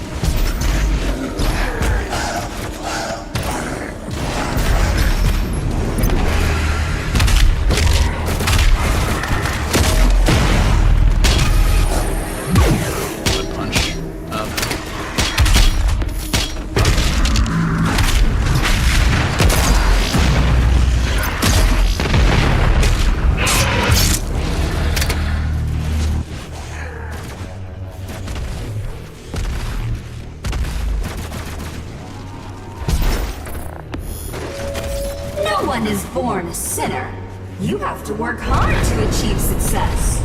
Is born a sinner. You have to work hard to achieve success.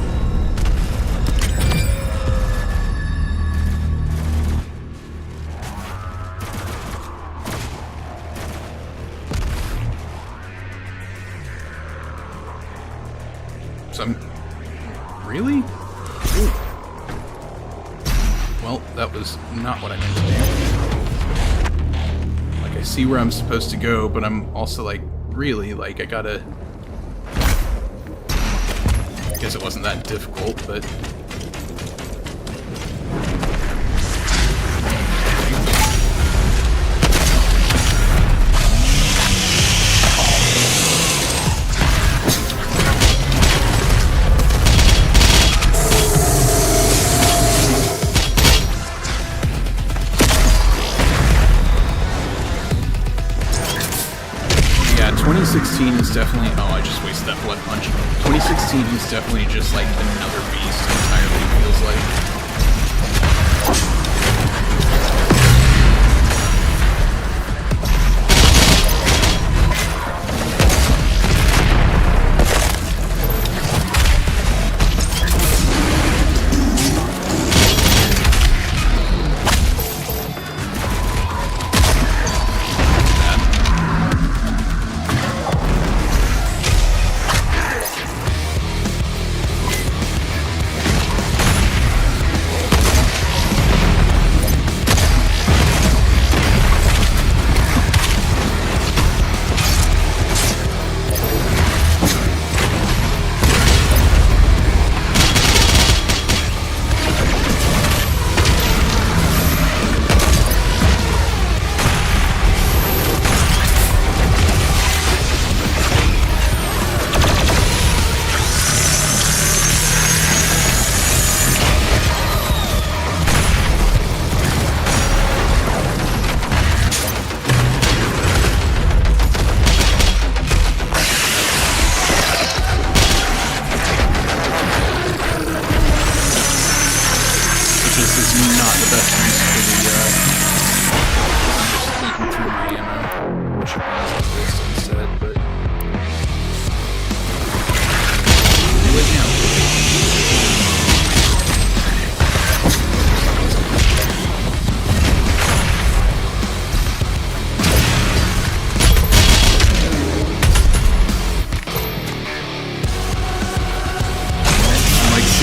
So really? Ooh. Well, that was not what I meant to do. Like, I see where I'm supposed to go, but I'm also like, really, like, I gotta... I guess it wasn't that difficult, but... Yeah, 2016 is definitely... Oh, I just wasted that blood punch. 2016 is definitely just, like, another beast entirely, it feels like.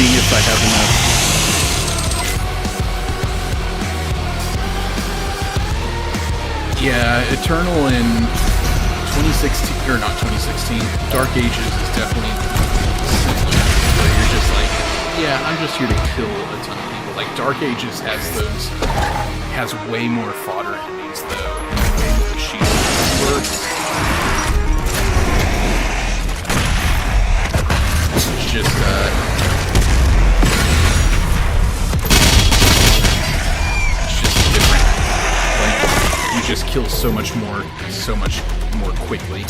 If I have enough. Yeah, Eternal in 2016, or not 2016, Dark Ages is definitely similar, where you're just like, yeah, I'm just here to kill a ton of people. Like, Dark Ages has way more fodder enemies, though, and the way that the shield works. It's just, you just kill so much more quickly. I'm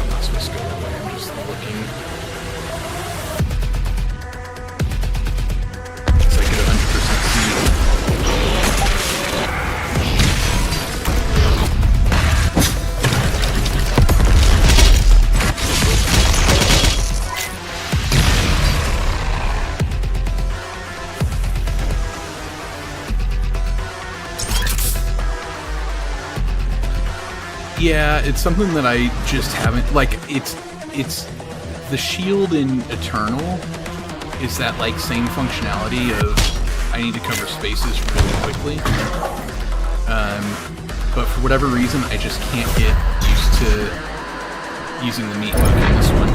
not supposed to go that way, I'm just looking. So I get 100% speed. Yeah, it's something that I just haven't, like, it's the shield in Eternal is that, like, same functionality of I need to cover spaces really quickly. But for whatever reason, I just can't get used to using the meat hook in this one.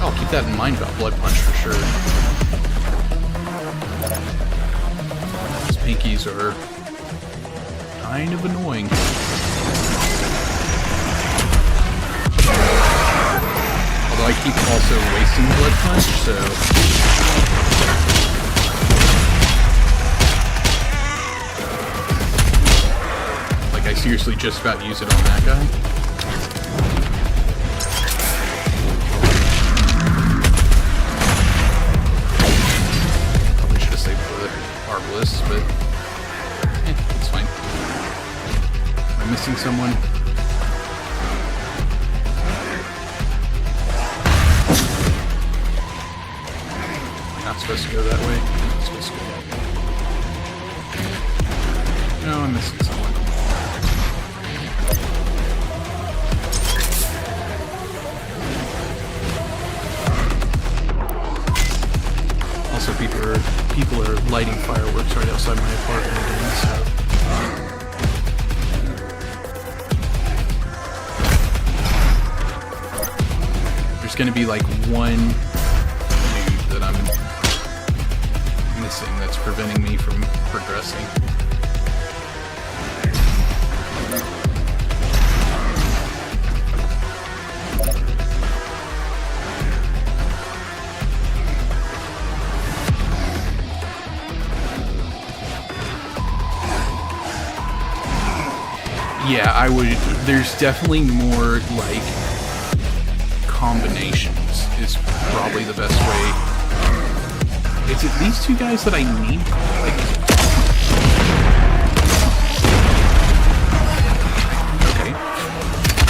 I'll keep that in mind about Blood Punch for sure. These pinkies are kind of annoying. Although I keep also wasting Blood Punch, so... Like, I seriously just about use it on that guy. Probably should have saved the Arbalist, but... it's fine. Am I missing someone? Not supposed to go that way. Not supposed to go that way. No, I'm missing someone. Also, people are lighting fireworks right outside my apartment again, so. There's gonna be like one dude that I'm missing that's preventing me from progressing. Yeah, I would. There's definitely more like combinations is probably the best way. Is it these two guys that I need? Like,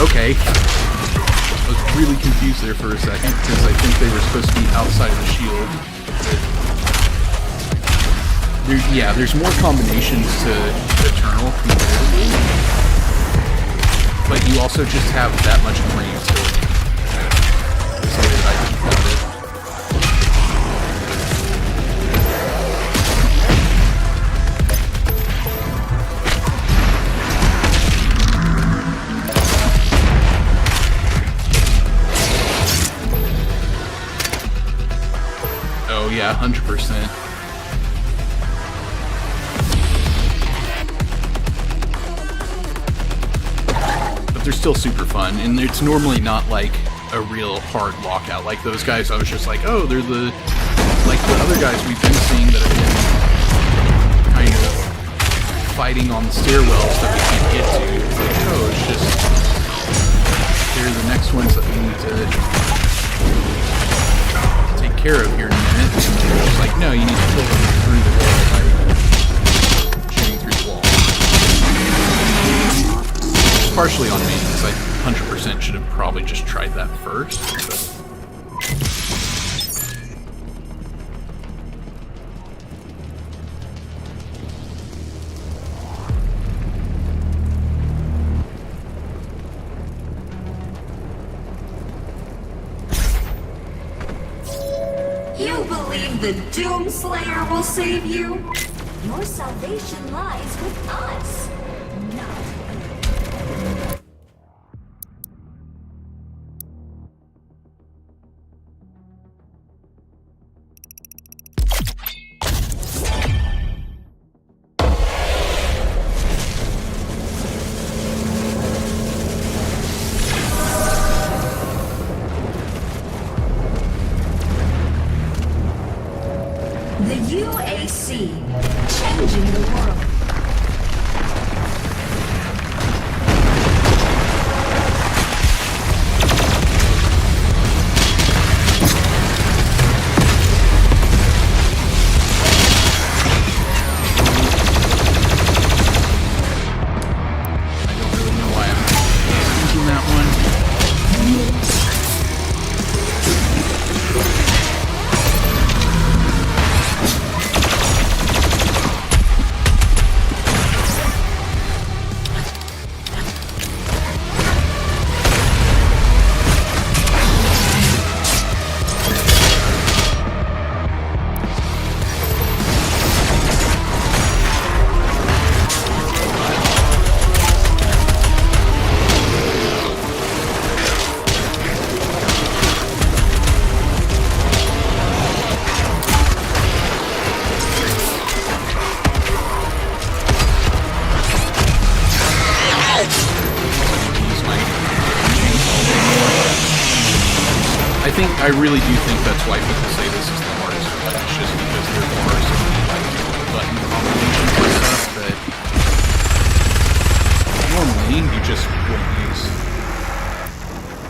okay. I was really confused there for a second because I think they were supposed to be outside of the shield. There's more combinations to Eternal comparatively, but you also just have that much more utility. That's the way that I think about it. Oh yeah, 100%. But they're still super fun, and it's normally not like a real hard lockout. Like those guys, I was just like, oh, they're the other guys we've been seeing that have been kind of fighting on the stairwells that we can't get to. It's like, oh, it's just they're the next ones that we need to take care of here in a minute. And they're just like, no, you need to kill them through the wall by shooting through the wall. It's partially on me, because I 100% should have probably just tried that first. But. You believe the Doom Slayer will save you? Your salvation lies with us. The UAC, changing the world. I don't really know why I'm thinking that one. I really do think that's why people say this is the hardest one. It's just because there are so many like button combinations and stuff that normally you just wouldn't use.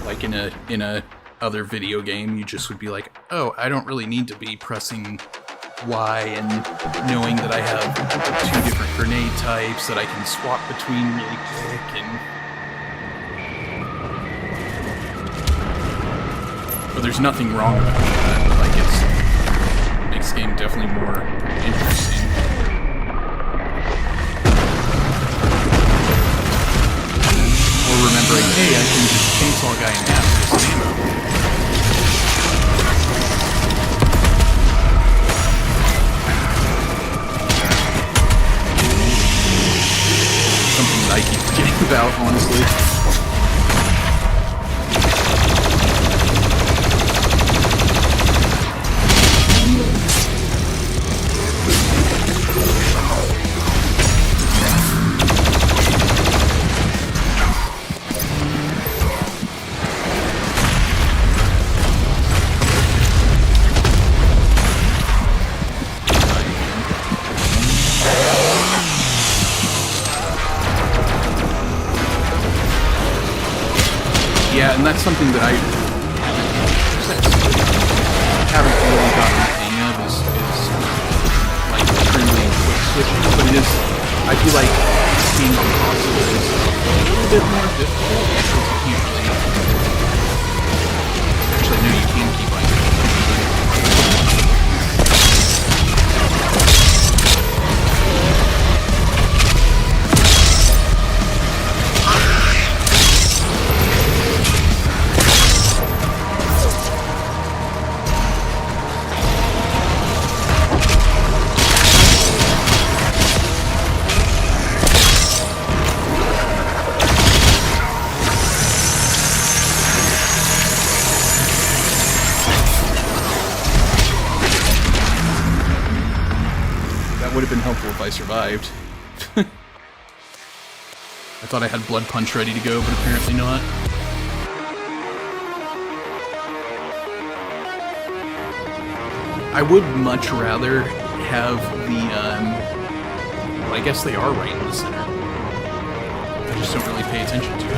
Like in a other video game, you just would be like, oh, I don't really need to be pressing Y and knowing that I have 2 different grenade types that I can swap between really quick and... But there's nothing wrong about that. Like, it makes the game definitely more interesting. Or remembering, hey, I can just chainsaw a guy in half with this ammo. Something that I keep forgetting about, honestly. Yeah, and that's something that I haven't really gotten the hang of is like extremely quick switching, but it is, I feel like being on console is a little bit more difficult because you can't really, actually no, you can keep on would have been helpful if I survived. I thought I had Blood Punch ready to go, but apparently not. I would much rather have the, well, I guess they are right in the center. I just don't really pay attention to it.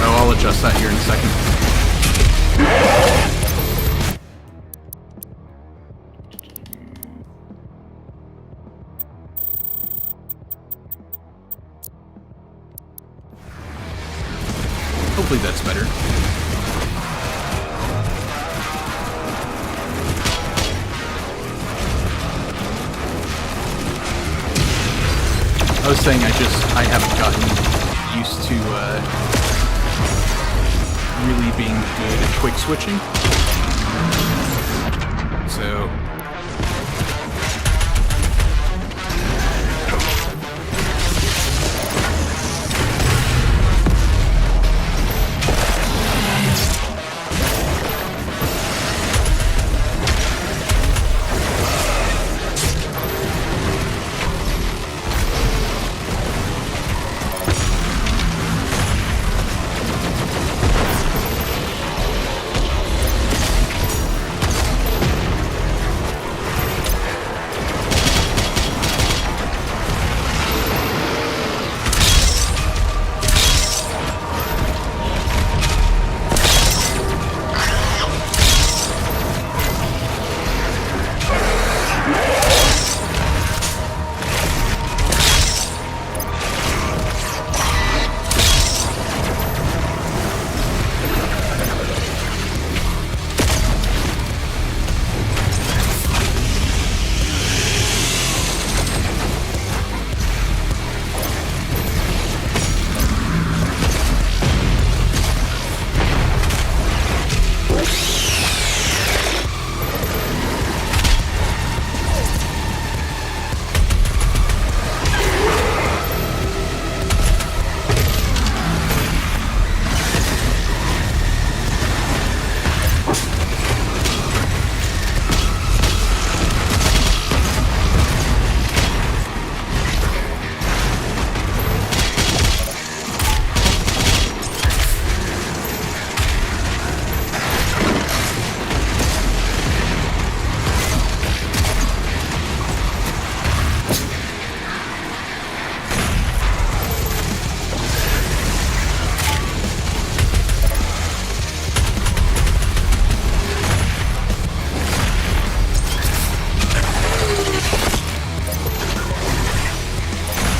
I'll adjust that here in a second. Hopefully that's better. I was saying I haven't gotten used to really being good at quick switching. So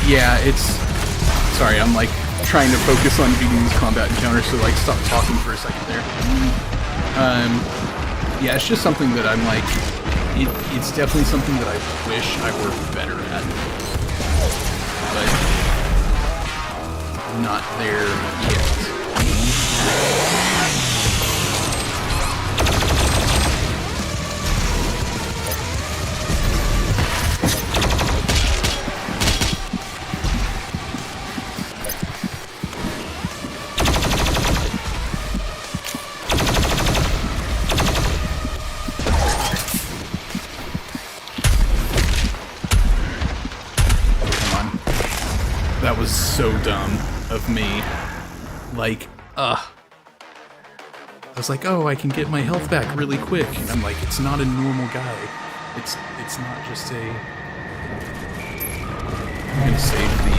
Yeah, it's... Sorry, I'm like trying to focus on beating these combat encounters, so like stop talking for a second there. Yeah, it's just something that I'm like... It's definitely something that I wish I were better at. But... not there yet. That was so dumb of me. Like, I was like, oh, I can get my health back really quick. And I'm like, it's not a normal guy. It's not just a... I'm gonna save the,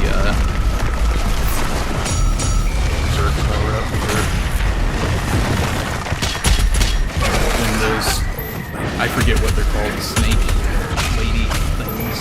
Zerk power up for... And those... I forget what they're called, snake lady things.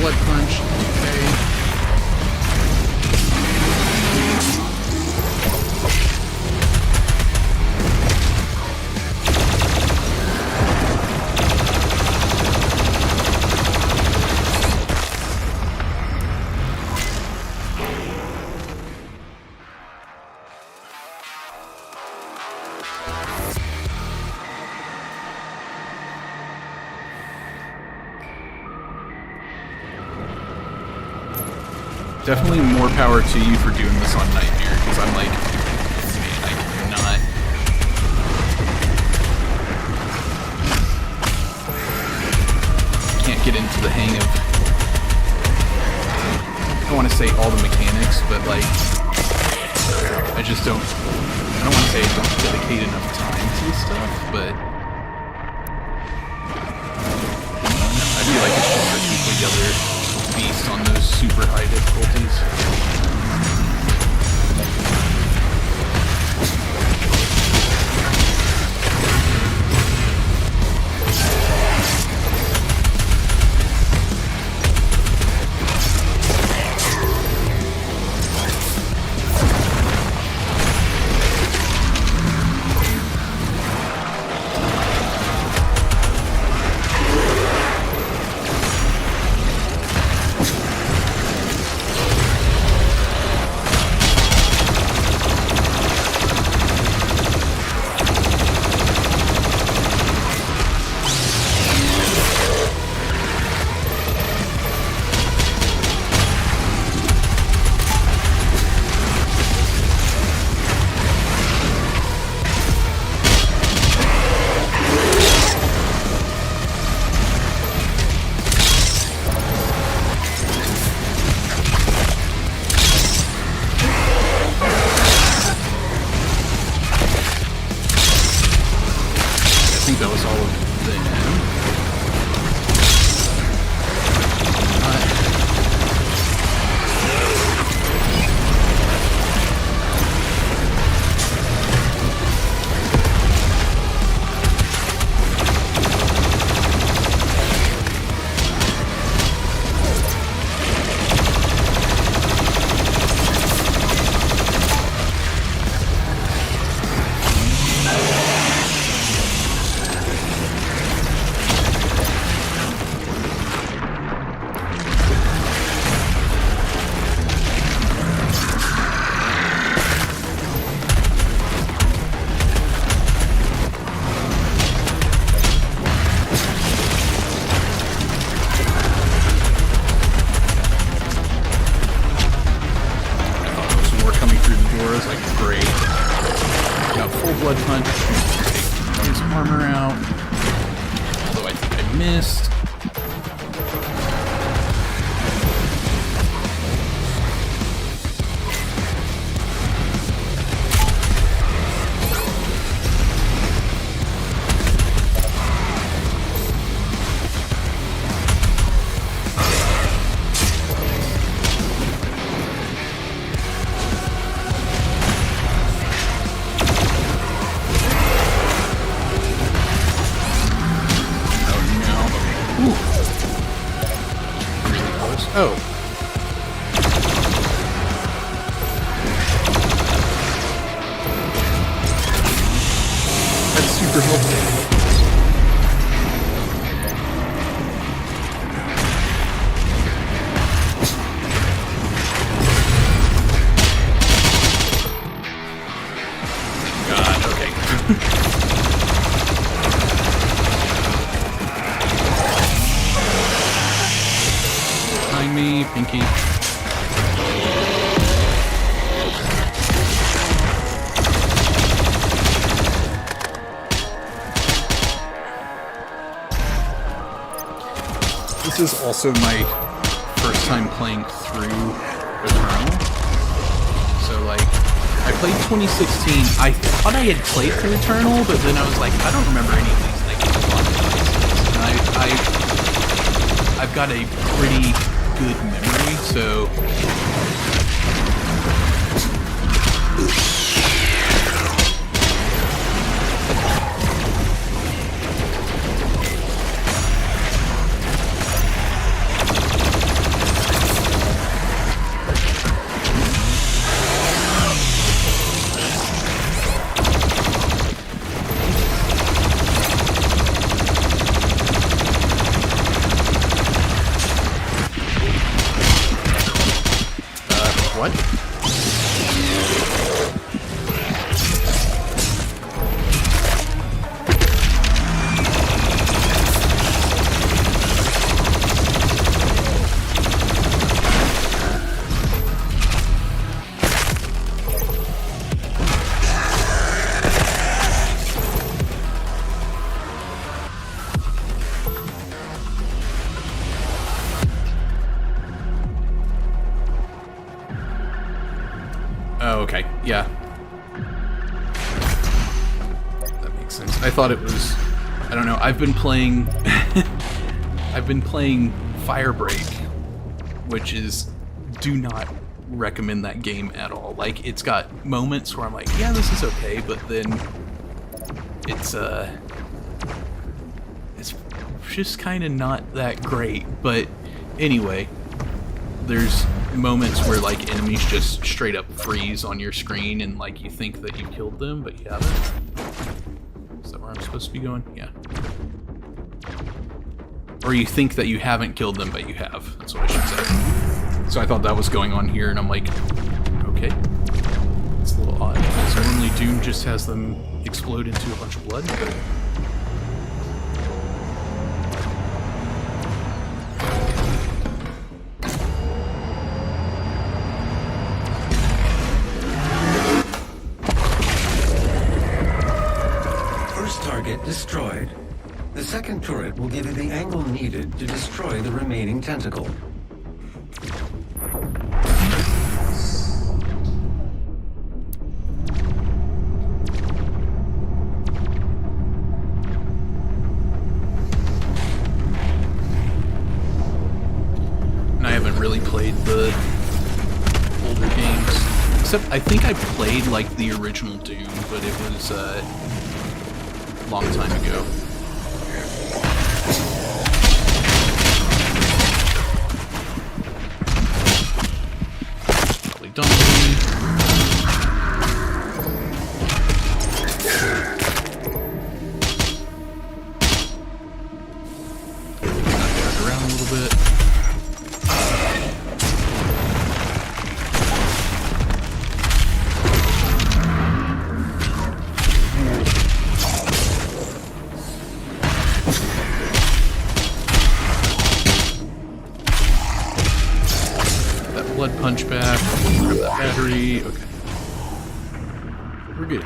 Blood punch, okay. Definitely more power to you for doing this on Nightmare, because I'm like, man, I cannot. Can't get into the hang of, I don't want to say all the mechanics, but like, I just don't, I don't want to say I don't dedicate enough time to this stuff, but I feel like it's just a completely other beast on those super high difficulties. That was all of them. Blood punch. Take his armor out. Although I think I missed. Oh. That's super helpful. Me, Pinky. This is also my first time playing through Eternal. So, like, I played 2016. I thought I had played through Eternal, but then I was like, I don't remember any of these things. And I've got a pretty good memory, so what? Oh, okay. Yeah. That makes sense. I thought it was... I don't know. I've been playing... I've been playing Firebreak, which is... Do not recommend that game at all. Like, it's got moments where I'm like, yeah, this is okay, but then... It's just kind of not that great. But anyway, there's moments where like enemies just straight up freeze on your screen and like you think that you killed them, but you haven't. Is that where I'm supposed to be going? Yeah. Or you think that you haven't killed them, but you have. That's what I should say. So I thought that was going on here, and I'm like, okay. It's a little odd. So normally Doom just has them explode into a bunch of blood, but... Target destroyed. The second turret will give you the angle needed to destroy the remaining tentacle. And I haven't really played the older games. Except I think I played like the original Doom, but it was long time ago. Probably done with around a little bit. Blood punch back. Grab that battery. Okay. We're good.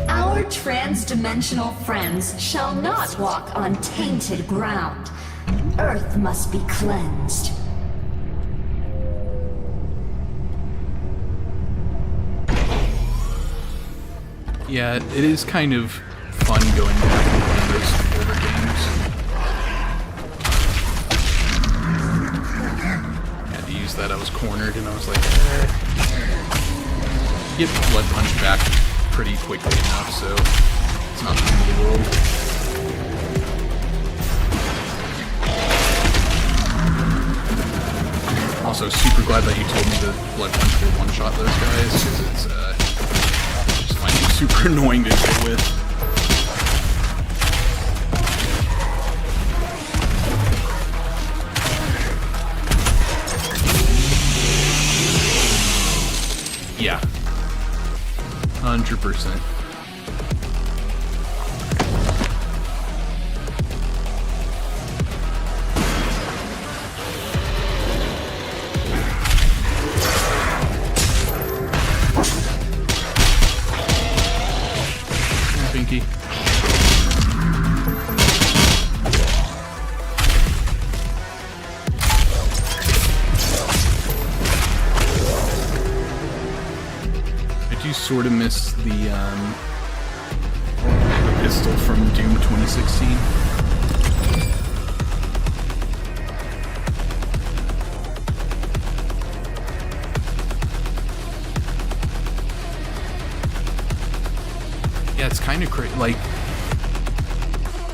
Our trans-dimensional friends shall not walk on tainted ground. Earth must be cleansed. Yeah, it is kind of fun going back and playing those older games. That I was cornered and I was like, get blood punched back pretty quickly enough, so it's not the end of the world. also super glad that you told me that Blood Punch will one-shot those guys, because it's just finding super annoying to deal with. Yeah. 100%. Pinky. I do sort of miss the pistol from Doom 2016. Yeah, it's kind of crazy. Like,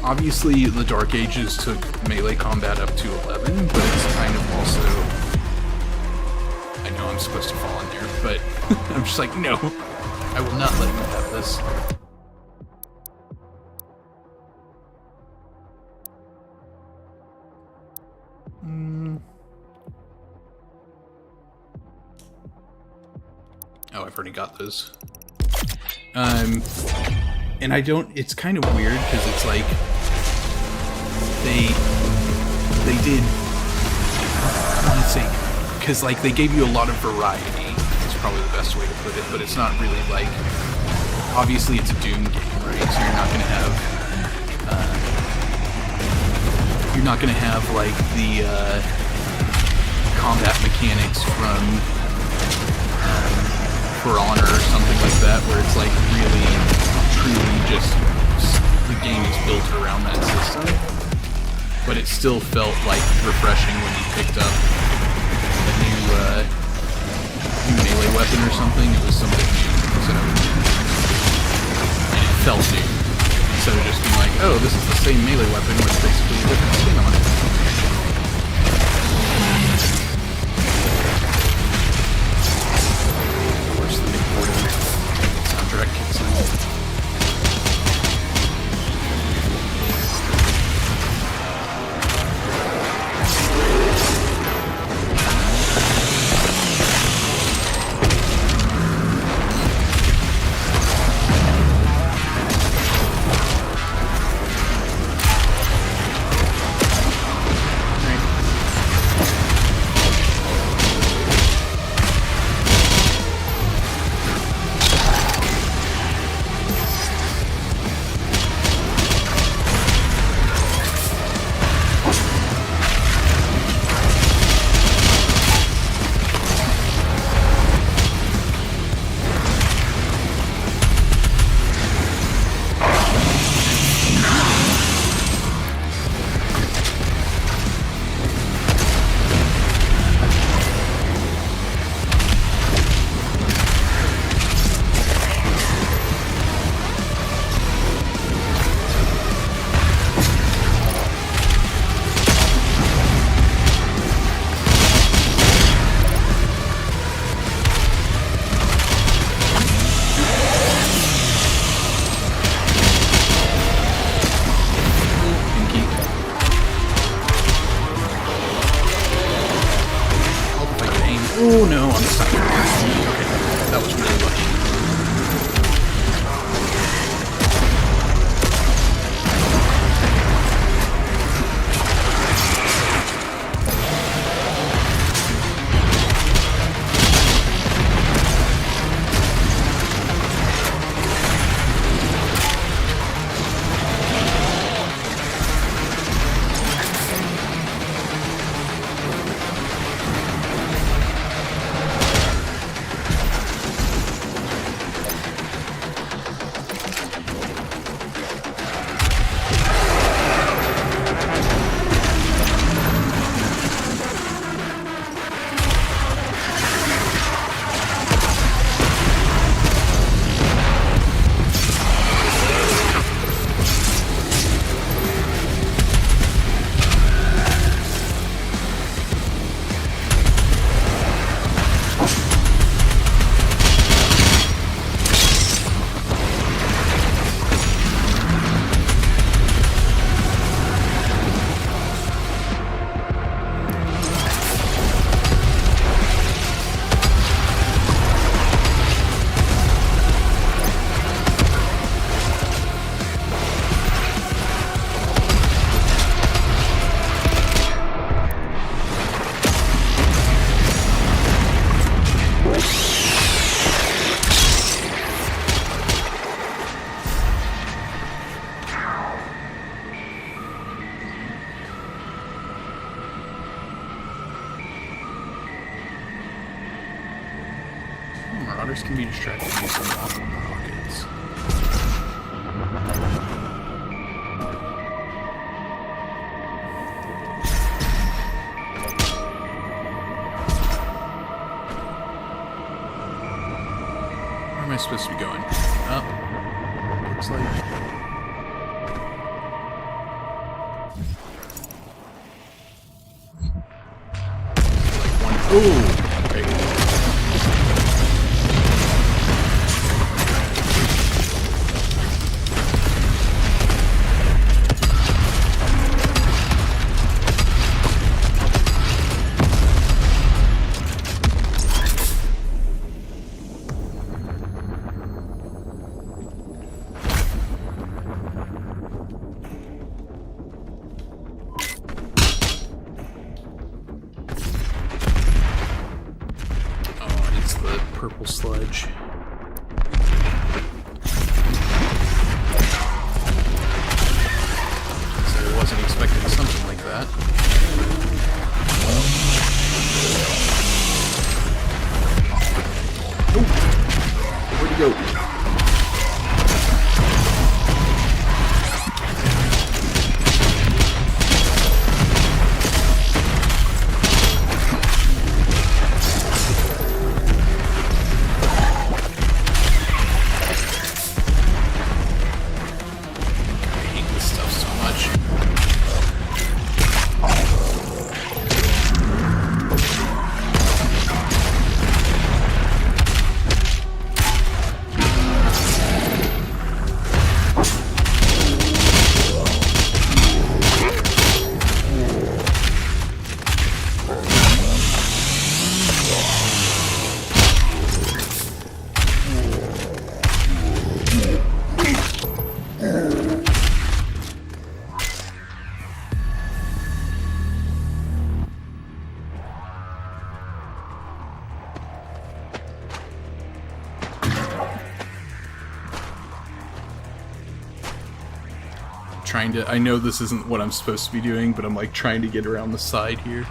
obviously the Dark Ages took melee combat up to 11, but it's kind of also... I know I'm supposed to fall in there, but I'm just like, no, I will not let you have this. Oh, I've already got those. And I don't, it's kind of weird, because it's like, they did, let's see, because like, they gave you a lot of variety, is probably the best way to put it, but it's not really like, obviously it's a Doom game, right, so you're not going to have, like, the, combat mechanics from, For Honor or something like that, where it's like really, truly just the game is built around that system. But it still felt like refreshing when you picked up a new melee weapon or something. It was something new, and it felt new instead of just being like, oh, this is the same melee weapon with basically a different skin on it. Soundtrack kicks in. Oh no, I'm stuck. Okay, that was really lucky. Marauders can be distracted using lawful pockets. Where am I supposed to be going? Up. Looks like. Ooh! Great. Purple sludge. So I wasn't expecting something like that. Oh! Where'd he go? I know this isn't what I'm supposed to be doing, but I'm like trying to get around the side here.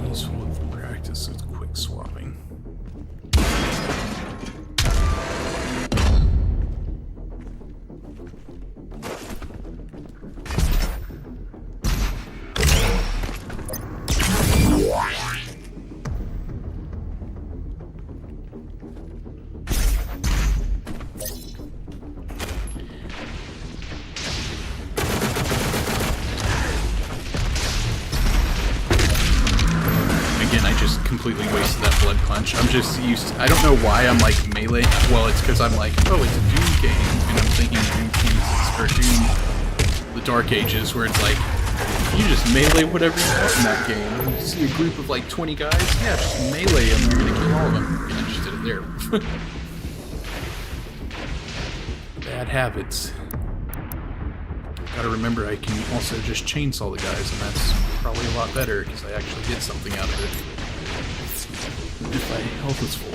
Useful with practice with quick swapping. Completely wasted that blood punch. I'm just used to, I don't know why I'm like melee. Well, it's because I'm like, oh, it's a Doom game, and I'm thinking Doom Kings or Doom the Dark Ages, where it's like you just melee whatever you want in that game. You see a group of like 20 guys, yeah, just melee them. You're gonna kill all of them. And I just did it there. Bad habits. Gotta remember, I can also just chainsaw the guys, and that's probably a lot better because I actually get something out of it. If my health is full.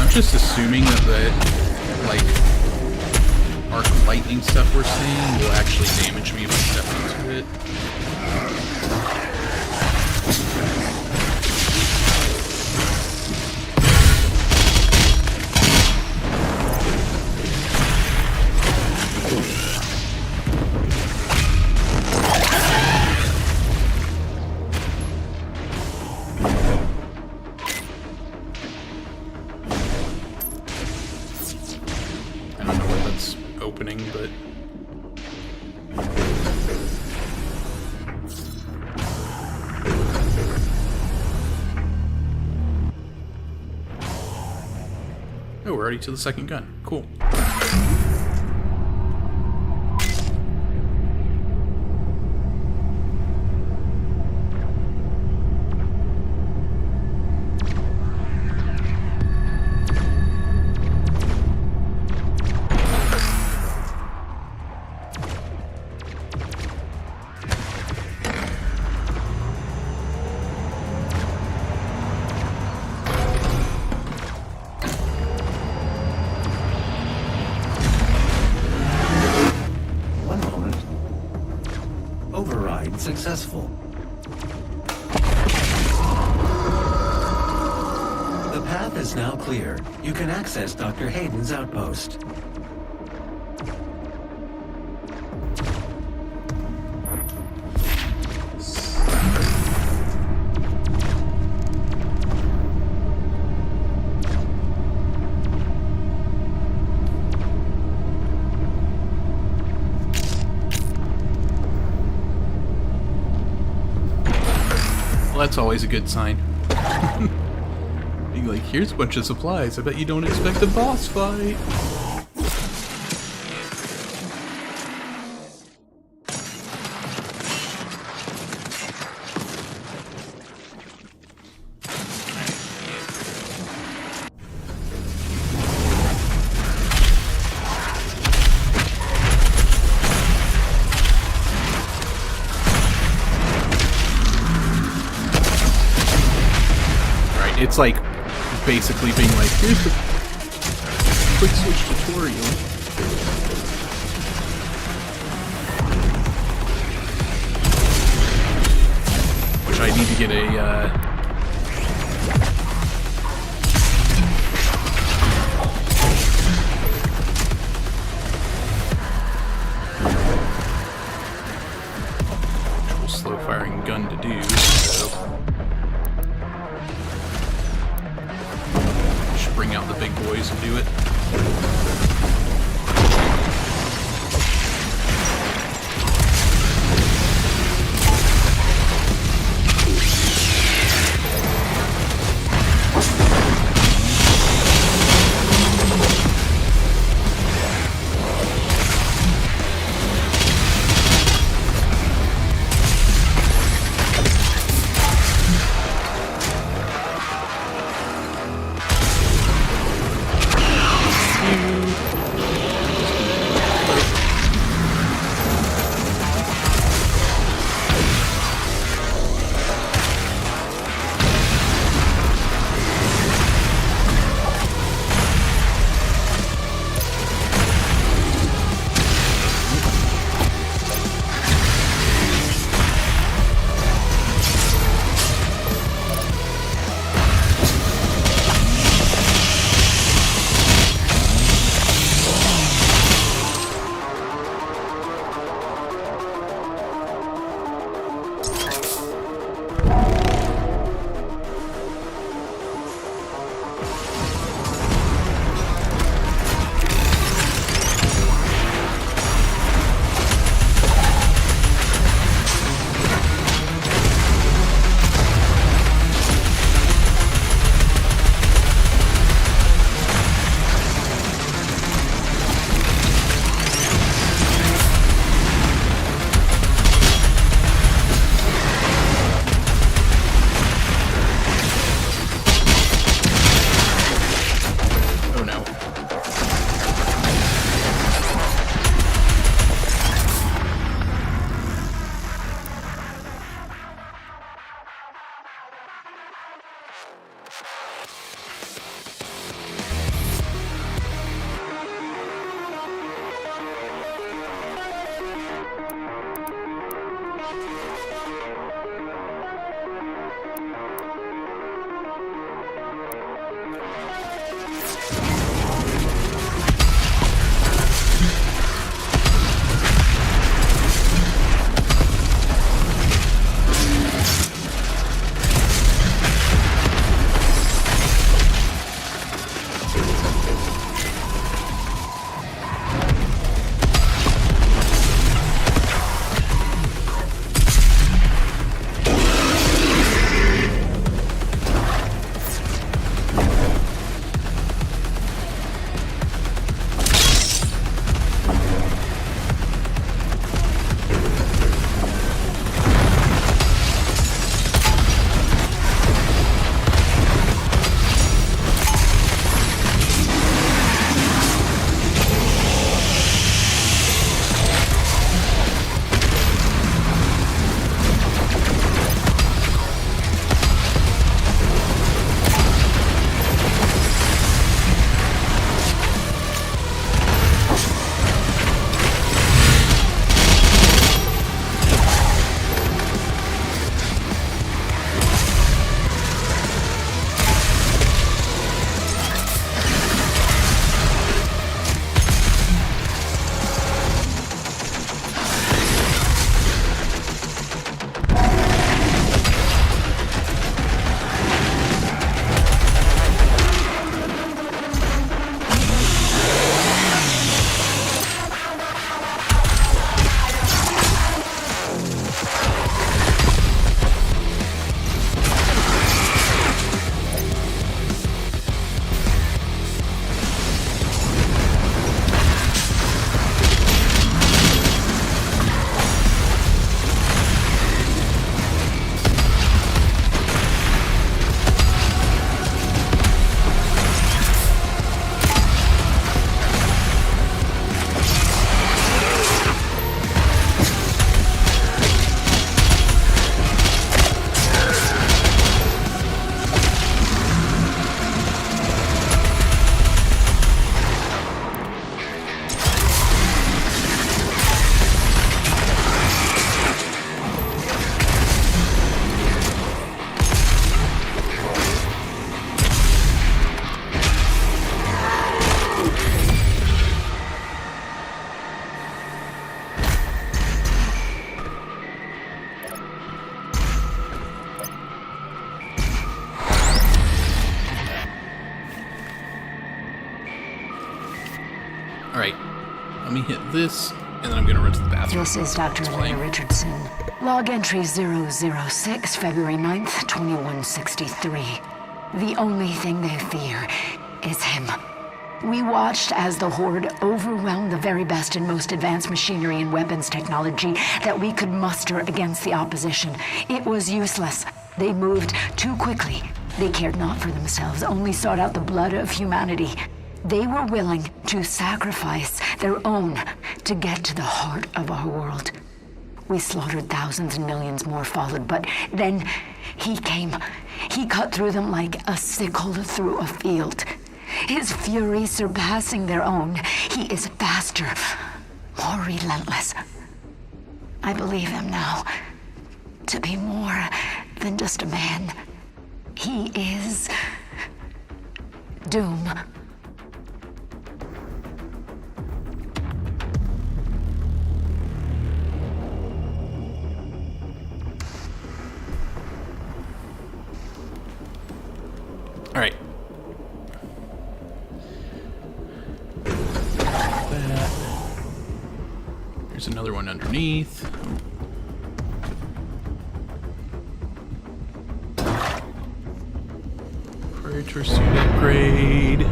I'm just assuming that the, like, arc lightning stuff we're seeing will actually damage me if I step into it. I don't know what that's opening, but oh, we're already to the second gun. Cool. successful. The path is now clear. You can access Dr. Hayden's outpost. That's always a good sign. Being like, here's a bunch of supplies. I bet you don't expect a boss fight. It's like basically being like, here's the quick switch tutorial. Which I need to get a slow firing gun to do. So. Bring out the big boys and do it. Let me hit this, and then I'm gonna run to the bathroom. This is Dr. Elena Richardson. Log entry 006, February 9th, 2163. The only thing they fear is him. We watched as the Horde overwhelmed the very best and most advanced machinery and weapons technology that we could muster against the opposition. It was useless. They moved too quickly. They cared not for themselves, only sought out the blood of humanity. They were willing to sacrifice their own to get to the heart of our world. We slaughtered thousands and millions more followed, but then he came. He cut through them like a sickle through a field. His fury surpassing their own. He is faster, more relentless. I believe him now to be more than just a man. He is Doom. All right. There's another one underneath. Predator suit upgrade.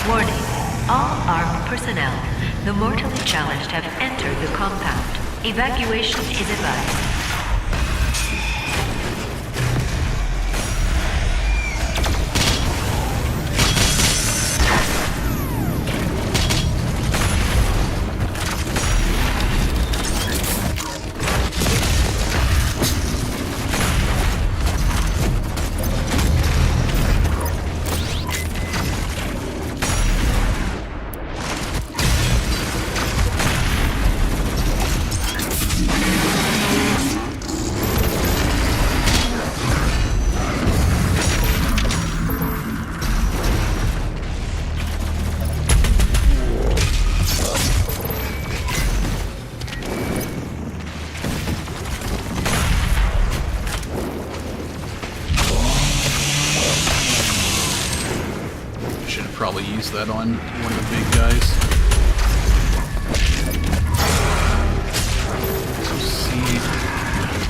Warning. All armed personnel, the mortally challenged have entered the compound. Evacuation is advised. Probably use that on one of the big guys. So see,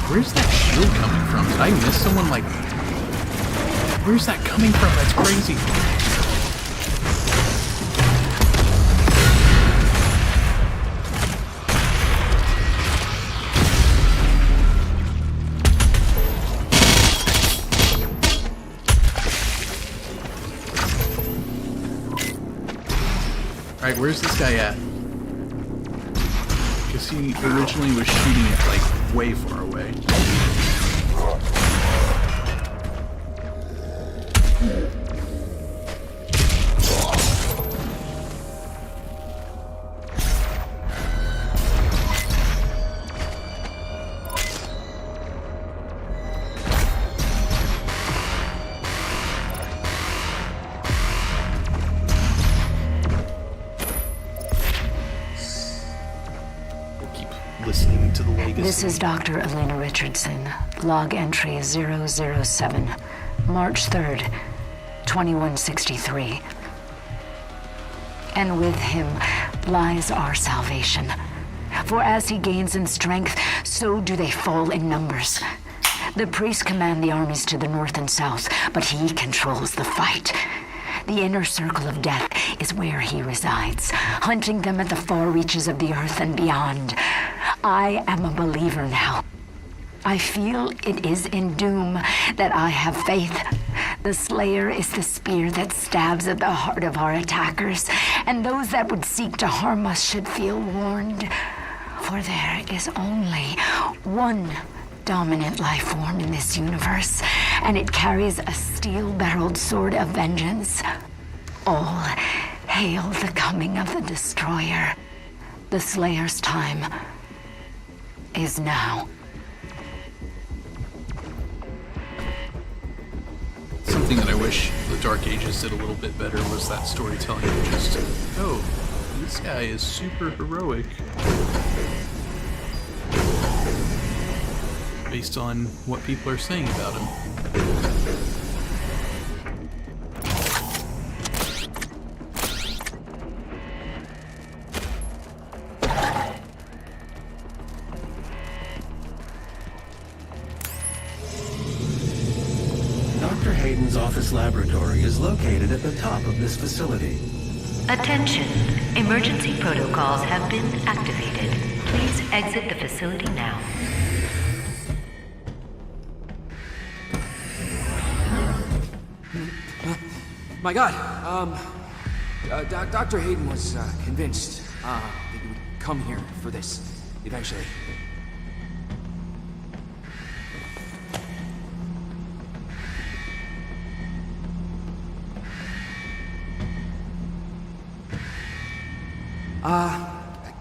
where's that shield coming from? Did I miss someone like? Where's that coming from? That's crazy. Alright, where's this guy at? Because he originally was shooting it, like, way far away. Listening to the legacy. This is Dr. Elena Richardson. Log entry 007, March 3rd, 2163. And with him lies our salvation. For as he gains in strength, so do they fall in numbers. The priests command the armies to the north and south, but he controls the fight. The inner circle of death is where he resides, hunting them at the far reaches of the earth and beyond. I am a believer now. I feel it is in Doom that I have faith. The Slayer is the spear that stabs at the heart of our attackers, and those that would seek to harm us should feel warned. For there is only one dominant life form in this universe, and it carries a steel-barreled sword of vengeance. All hail the coming of the Destroyer. The Slayer's time is now. thing that I wish the Dark Ages did a little bit better was that storytelling of just, oh, this guy is super heroic. Based on what people are saying about him. Dr. Hayden's office laboratory is located at the top of this facility. Attention. Emergency protocols have been activated. Please exit the facility now. My God, Dr. Hayden was convinced that you would come here for this, eventually.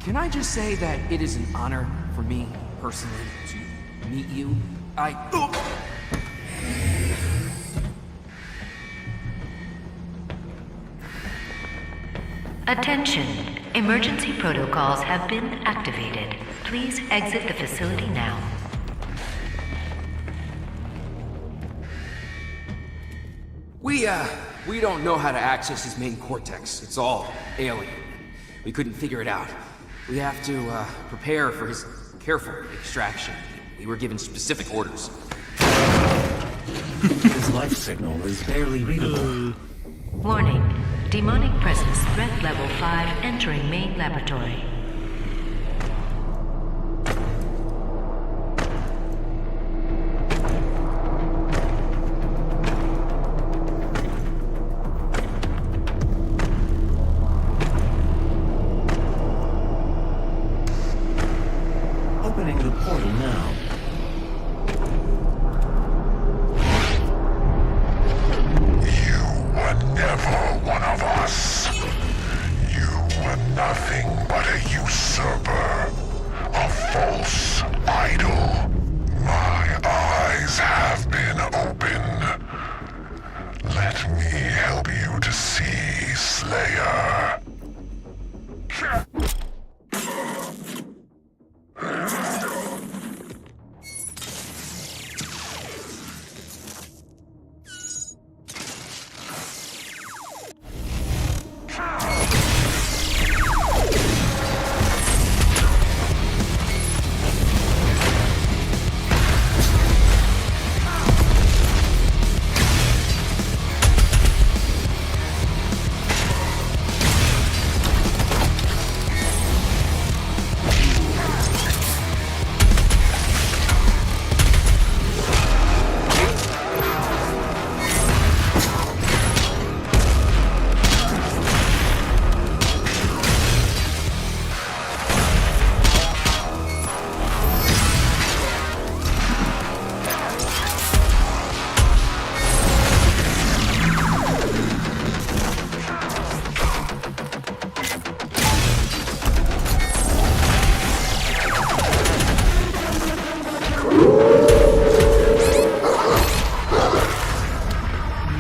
Can I just say that it is an honor for me, personally, to meet you? Attention. Emergency protocols have been activated. Please exit the facility now. We don't know how to access his main cortex. It's all alien. We couldn't figure it out. We have to, prepare for his careful extraction. We were given specific orders. His life signal is barely readable. Warning. Demonic presence threat level 5 entering main laboratory. Opening the portal now.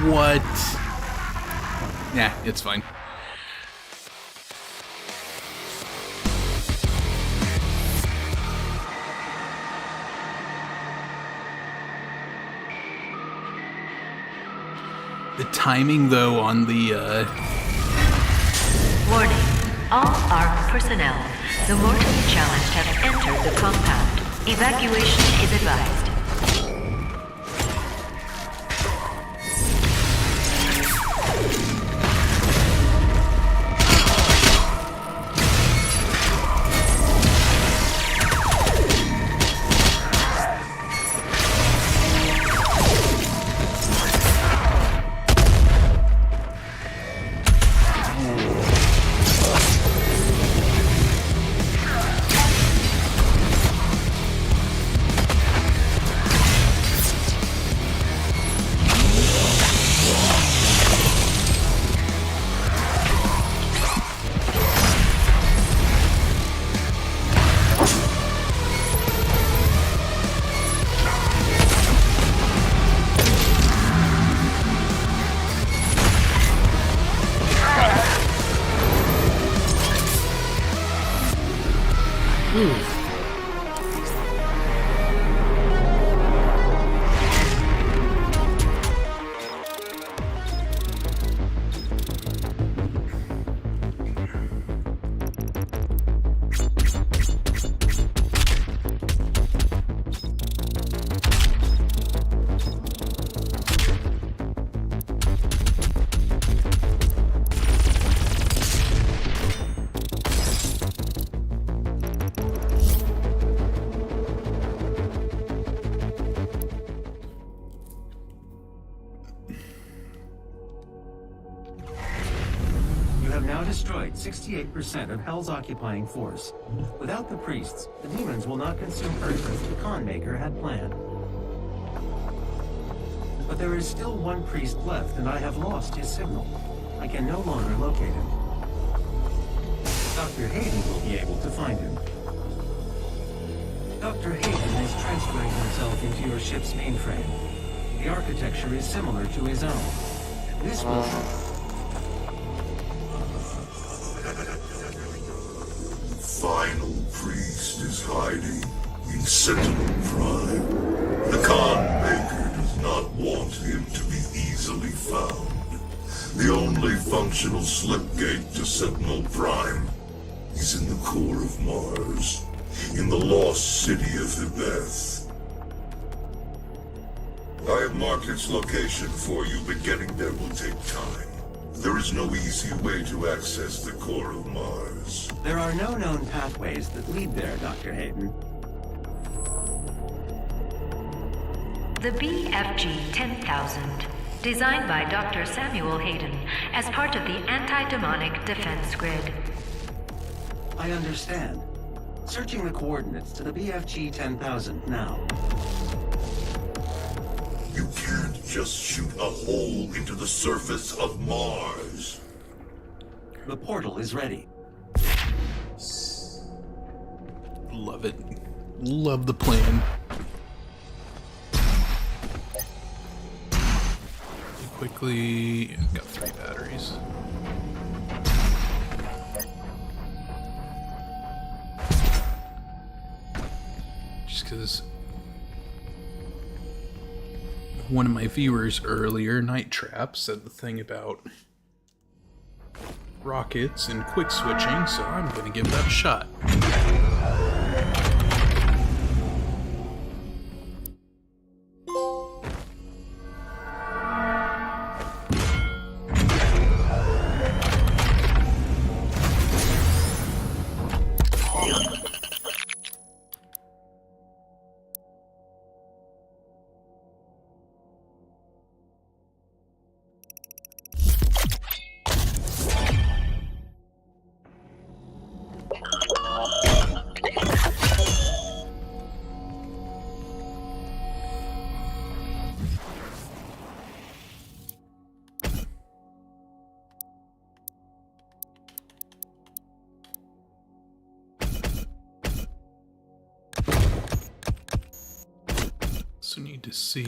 What? Yeah, it's fine. The timing, though, on the, Warning. All ARC personnel, the mortally challenged have entered the compound. Evacuation is advised. You have now destroyed 68% of Hell's occupying force. Without the priests, the demons will not consume Earth as the Con Maker had planned. But there is still one priest left, and I have lost his signal. I can no longer locate him. Dr. Hayden will be able to find him. Dr. Hayden is transferring himself into your ship's mainframe. The architecture is similar to his own. This will... Final priest is hiding in Sentinel Prime. The Con Maker does not want him to be easily found. The only functional slipgate to Sentinel Prime is in the core of Mars, in the lost city of Hibeth. I have marked its location for you, but getting there will take time. There is no easy way to access the core of Mars. There are no known pathways that lead there, Dr. Hayden. The BFG 10,000, designed by Dr. Samuel Hayden as part of the anti-demonic defense grid. I understand. Searching the coordinates to the BFG 10,000 now. You can't just shoot a hole into the surface of Mars. The portal is ready. Love it. Love the plan. Quickly, I've got 3 batteries. Just because one of my viewers earlier, Night Trap, said the thing about rockets and quick switching, so I'm going to give that a shot. So need to see.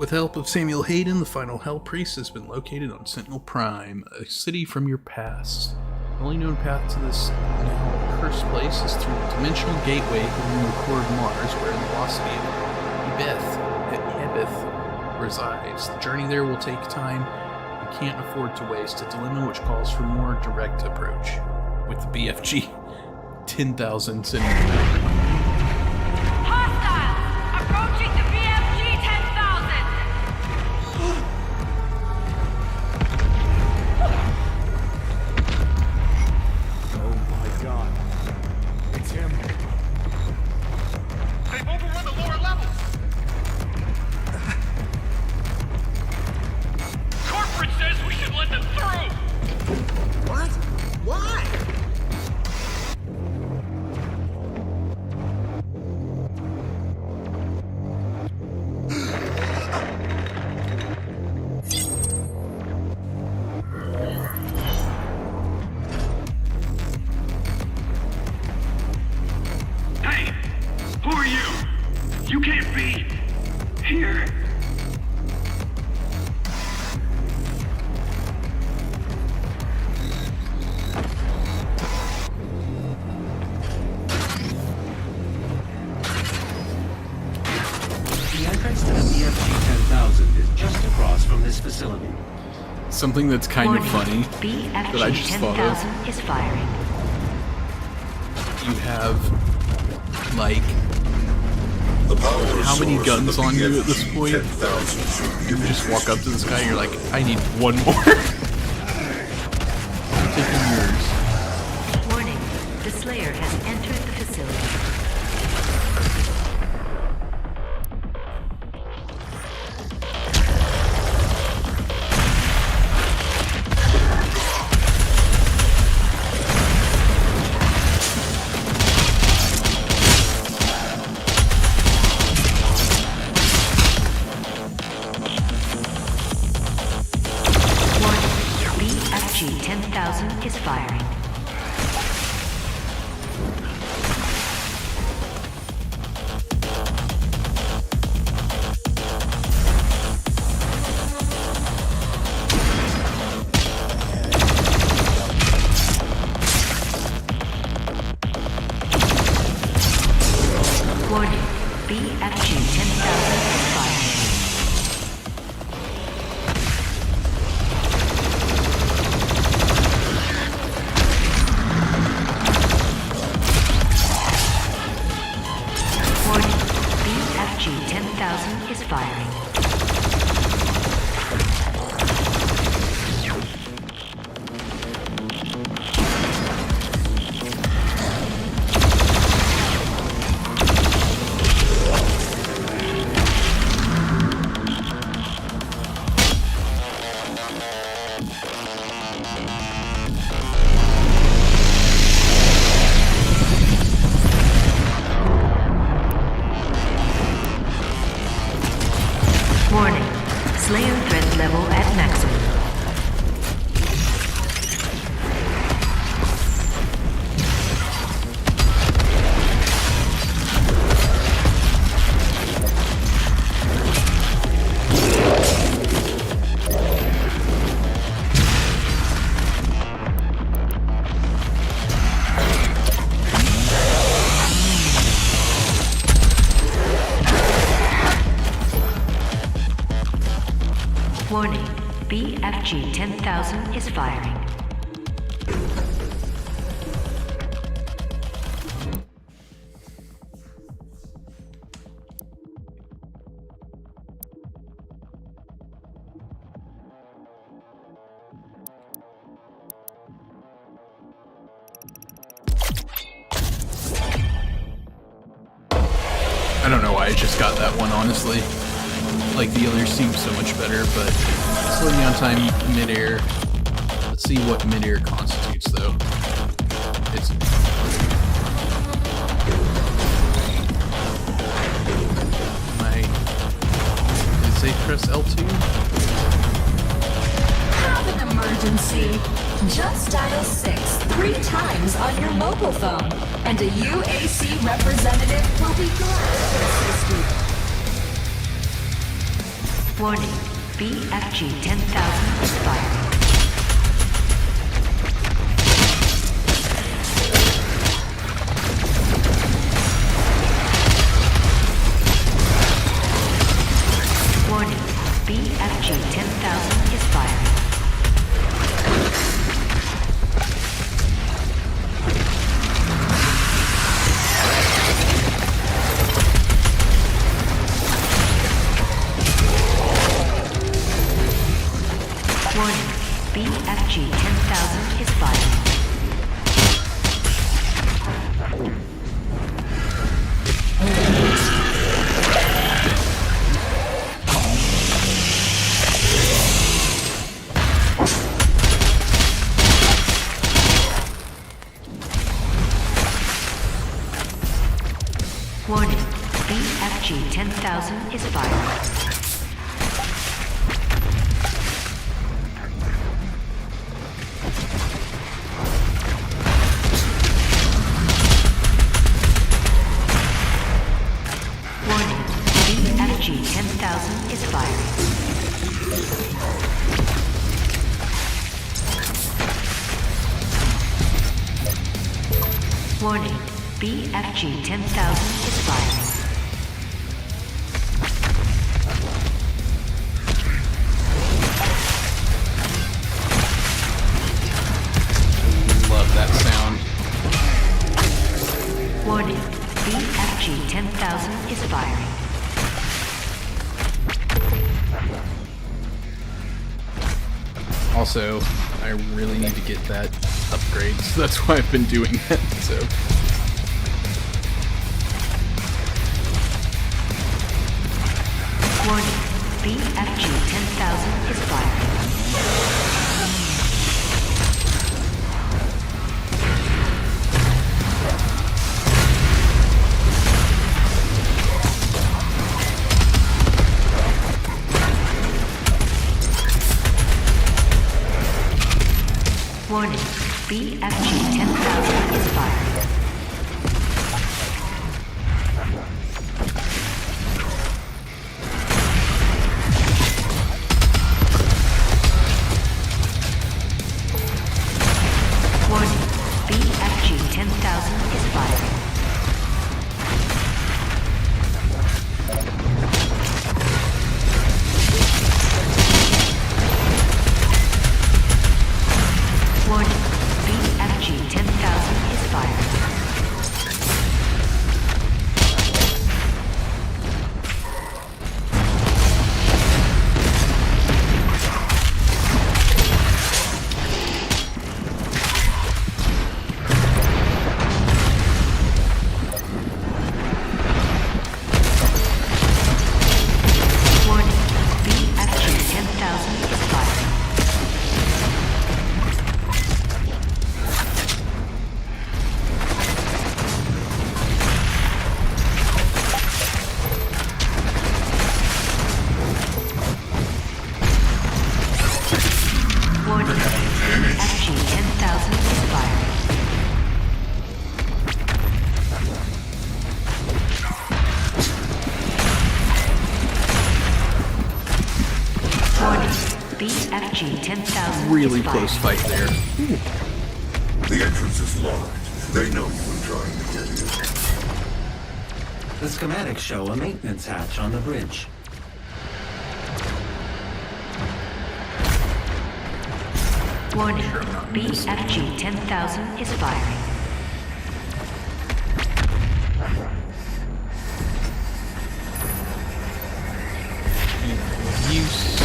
With the help of Samuel Hayden, the final Hell Priest has been located on Sentinel Prime, a city from your past. The only known path to this now cursed place is through a dimensional gateway within the core of Mars, where the velocity of Ebeth resides. The journey there will take time. We can't afford to waste, a dilemma which calls for more direct approach. With the BFG 10,000 sitting Hostiles! Approaching the VFG 10,000! Oh my god. It's him. They've overrun the lower levels! Corporate says we should let them through! What? Why? Hey! Who are you? You can't be here. The entrance to the BFG 10,000 is just across from this facility. Something that's kind of Warning, funny BFG that I just thought of. 10,000 is firing. You have, like, The power how many source guns of the on you at this BFG point? 10,000 You just walk up to this guy and you're like, I need one more. Taking yours. Warning, the Slayer has entered the facility. Warning, BFG 10,000 is firing. Warning, BFG 10,000 is firing. Warning, BFG 10,000 is firing. Warning, Slayer threat level at maximum. Warning, BFG 10,000 is firing. I don't know why I just got that one, honestly. Like, the others seem so much better, but slowing down time mid-air. Let's see what mid-air constitutes, though. It's... Did it say press L2? Have an emergency. Just dial 6 3 times on your mobile phone, and a UAC representative will be glad to assist you. Warning, BFG 10,000 is firing. Warning, BFG 10,000 is firing. Warning, BFG 10,000 is firing. Warning, BFG 10,000 is firing. Warning, BFG 10,000 is firing. Warning, BFG 10,000 is firing. Love that sound. Warning, BFG 10,000 is firing. Also, I really need to get that upgrade, so that's why I've been doing it, so... Warning, BFG 10,000 is firing. Warning, BFG 10,000 is firing. Warning, BFG 10,000 is firing. Warning, BFG 10,000 is firing. Warning, BFG 10,000 is firing. Warning, BFG 10,000 is firing. Warning, BFG 10,000 Really is close firing. fight there. The entrance is locked. They know you were trying to get in. The schematics show a maintenance hatch on the bridge. Warning, BFG 10,000 is firing. Use.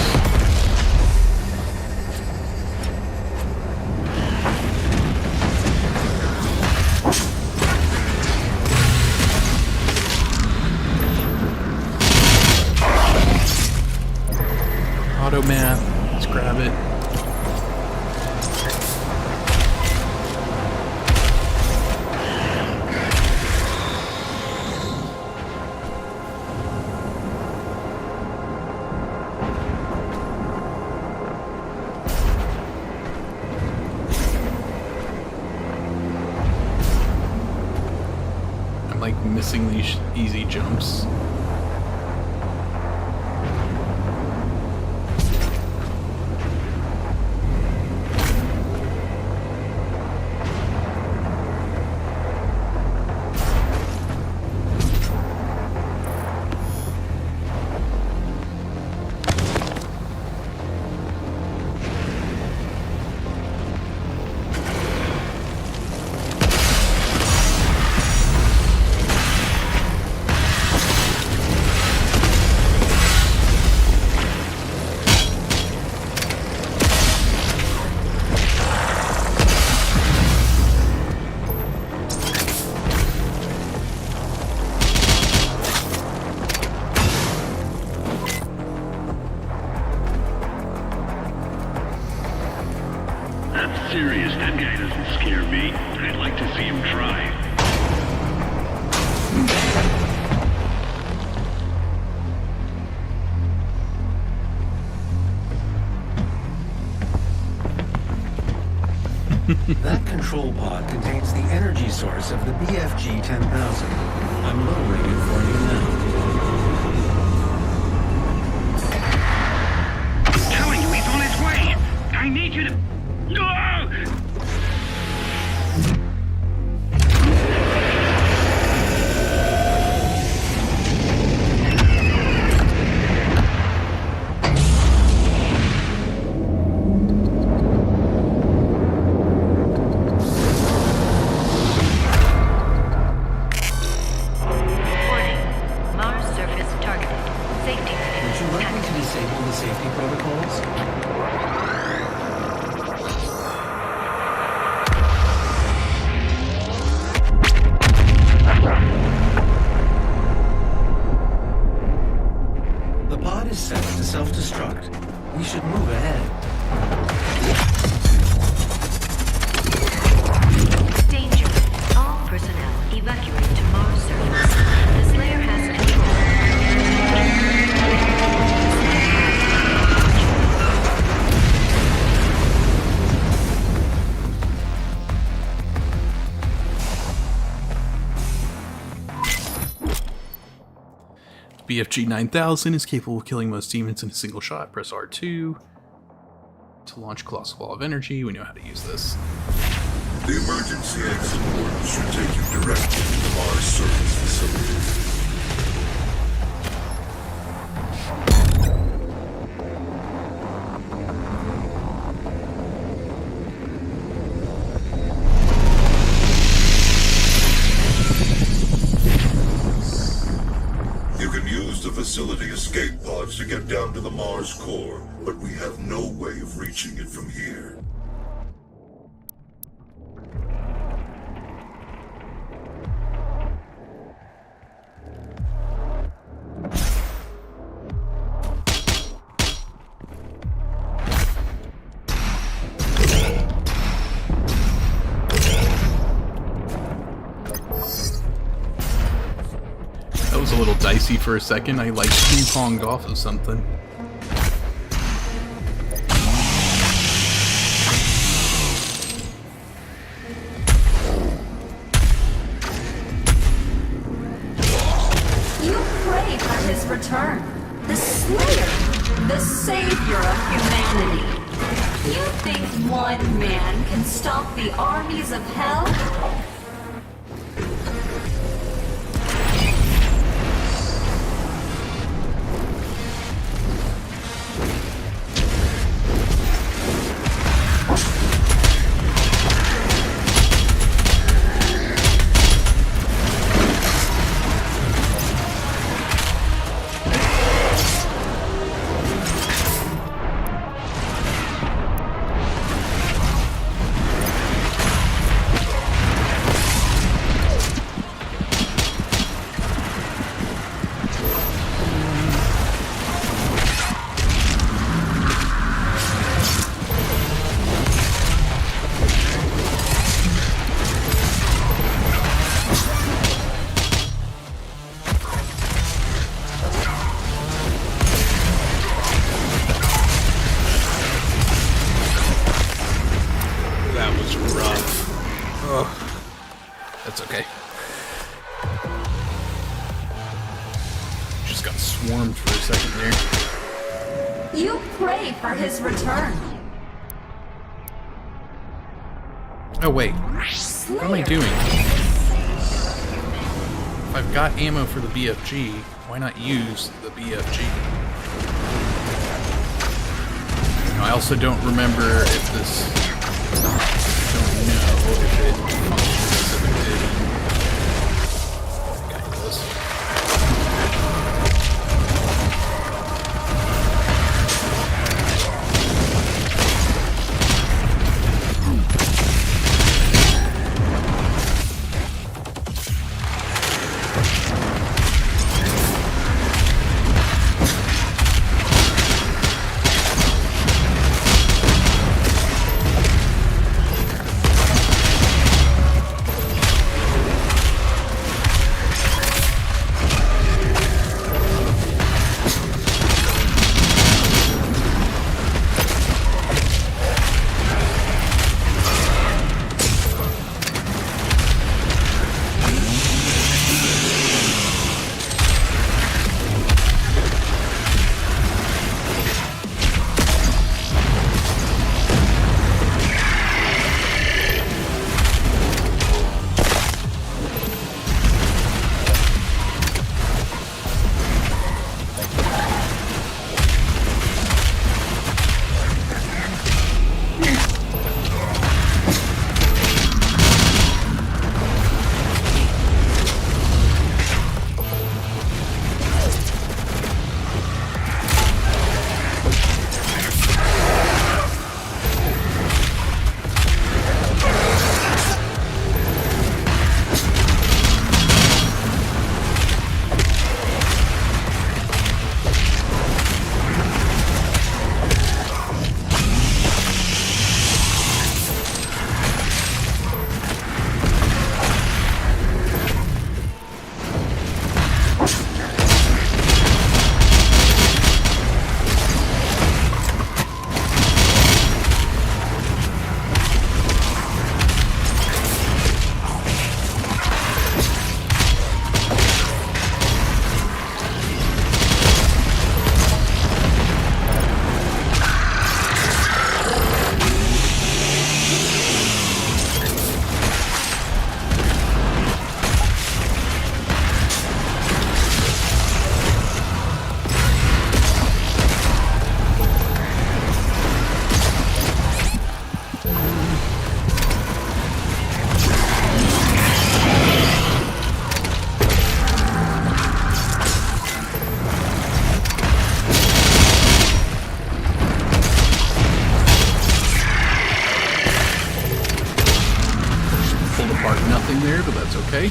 Automat. Let's grab it. I'm like missing these easy jumps. guy doesn't scare me. I'd like to see him try. That control pod contains the energy source of the BFG 10,000. I'm lowering it for you now. I'm telling you, he's on his way. I need you to... No! BFG 9000 is capable of killing most demons in a single shot. Press R2 to launch Colossal Ball of Energy. We know how to use this. The emergency exit port should take you directly to the Mars surface facility. Facility escape pods to get down to the Mars core, but we have no way of reaching it from here. A little dicey for a second. I like ping-ponged off of something. You pray for his return. The Slayer, the savior of humanity. You think one man can stop the armies of hell? That's okay. Just got swarmed for a second there. You pray for his return. Oh wait, what am I doing? If I've got ammo for the BFG, why not use the BFG? Now, I also don't remember if this... I don't know if it functions as if it did. I think I does. anything there, but that's okay.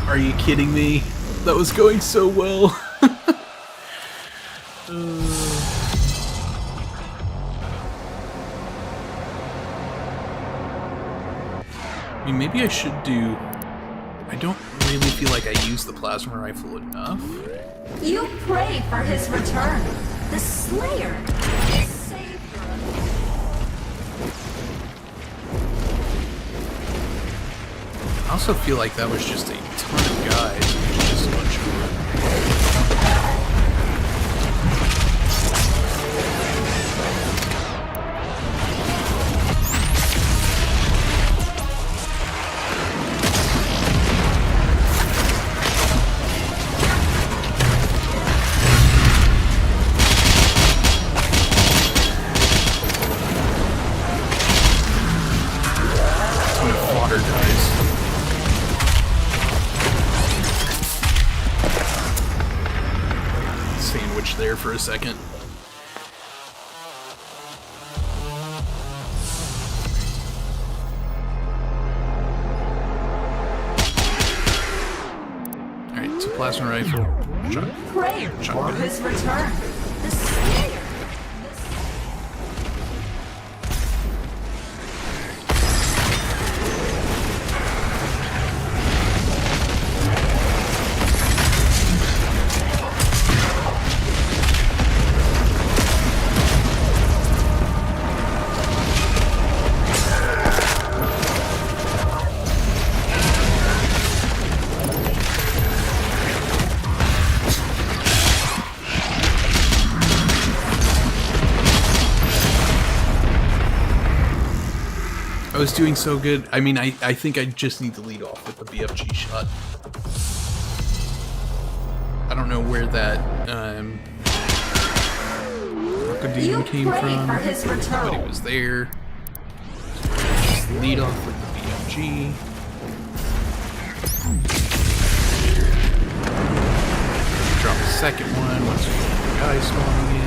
Are you kidding me? That was going so well. I mean, maybe I should do... I don't really feel like I use the plasma rifle enough. You pray for his return. The Slayer. The Savior. I also feel like that was just a ton of guys. Just a bunch of... there for a second. Alright, so plasma rifle. Prayer for his return. The Slayer. I was doing so good. I mean, I think I just need to lead off with the BFG shot. I don't know where that Demon came from, but it was there. So just lead off with the BFG. Drop the second one once we get the guy spawning in.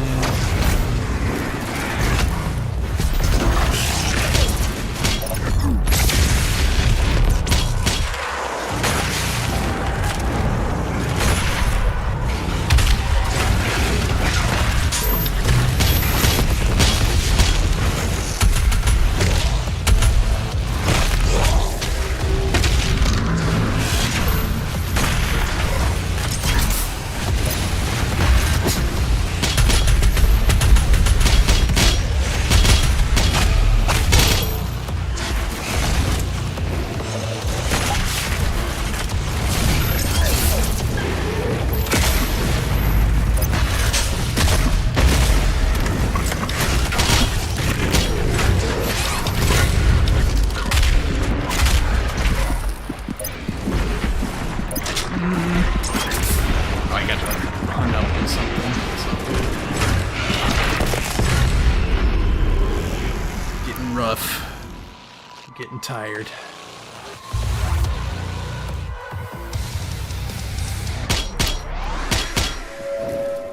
Tired.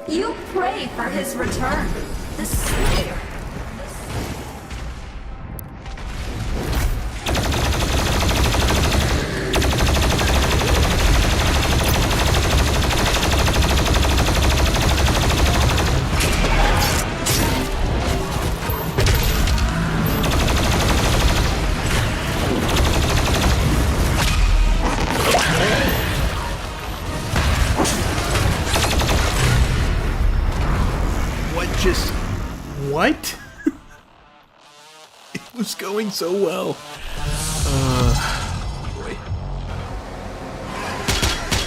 You pray for his return. The Slayer. What? It was going so well. Boy.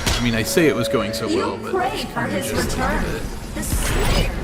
I mean, I say it was going so well, but pray for his return. The Slayer.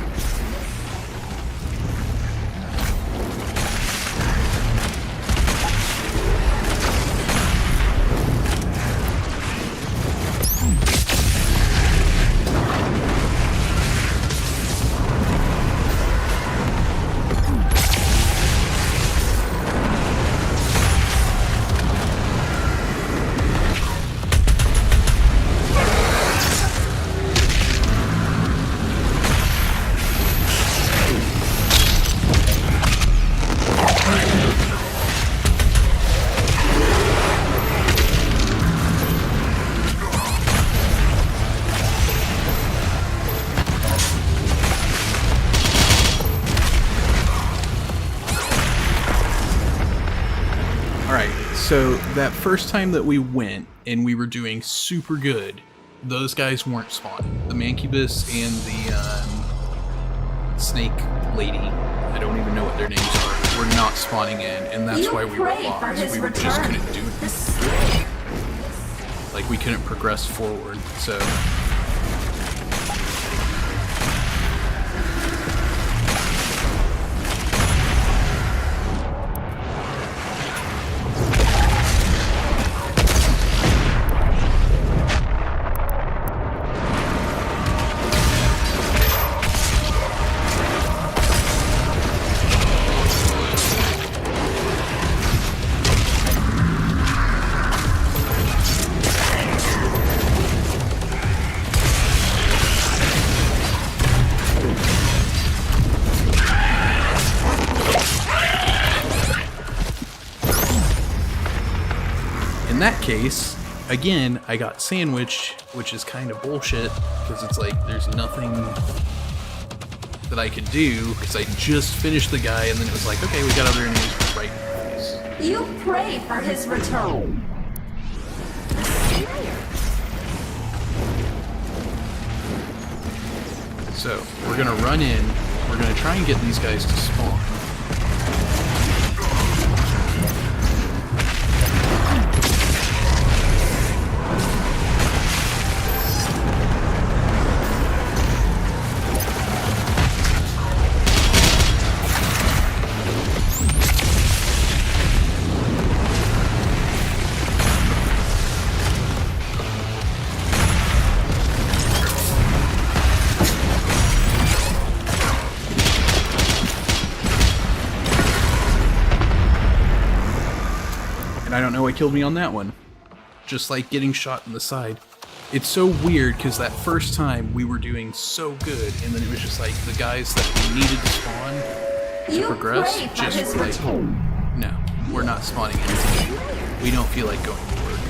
So that first time that we went and we were doing super good, those guys weren't spawning. The Mancubus and the snake lady, I don't even know what their names are, were not spawning in, and that's why we were lost. We just couldn't do it. Like, we couldn't progress forward, so... In that case, again, I got sandwiched, which is kind of bullshit, because it's like, there's nothing that I could do, because I just finished the guy, and then it was like, okay, we got other enemies right in our face. You pray for his return. The Slayer. So, we're gonna run in, we're gonna try and get these guys to spawn. I don't know what killed me on that one. Just like getting shot in the side. It's so weird because that first time we were doing so good, and then it was just like the guys that we needed to spawn to progress, just like, no, we're not spawning anything. We don't feel like going to work.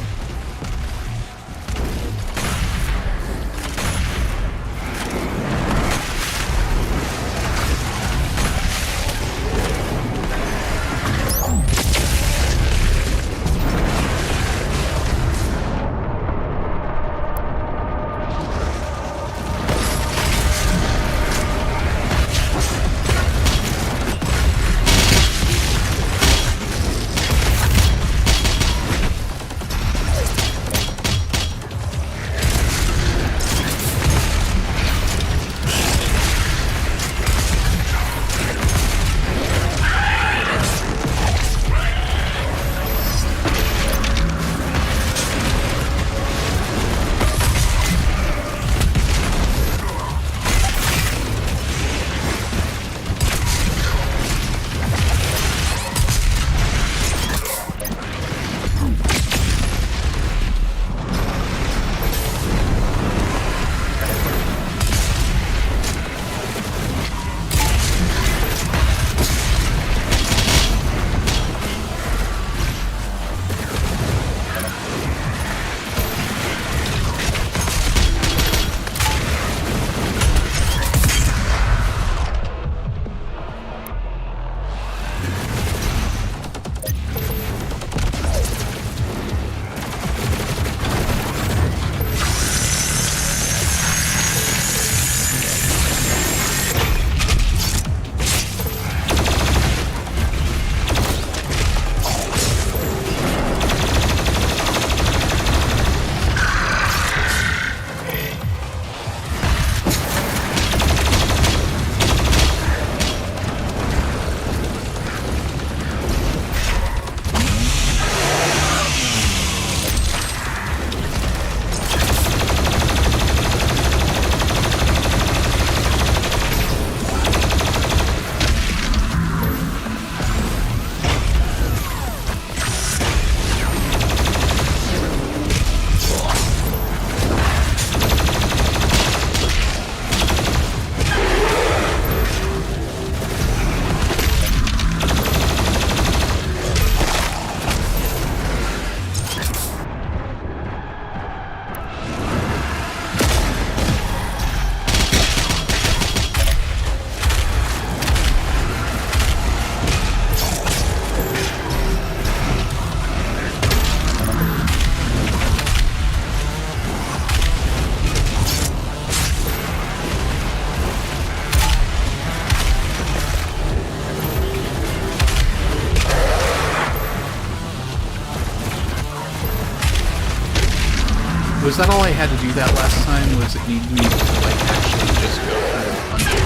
Was that all I had to do that last time? Was it need me to like actually just go through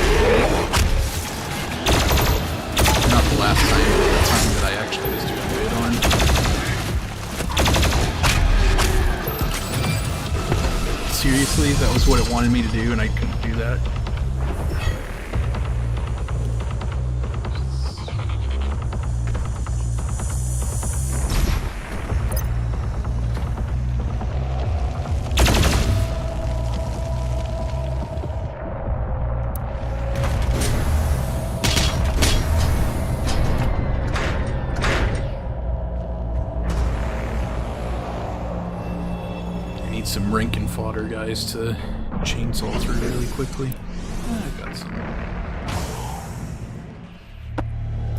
not the last time, but the time that I actually was doing good on. Seriously, that was what it wanted me to do and I couldn't do that? Some rank and fodder guys to chainsaw through really quickly. I got some.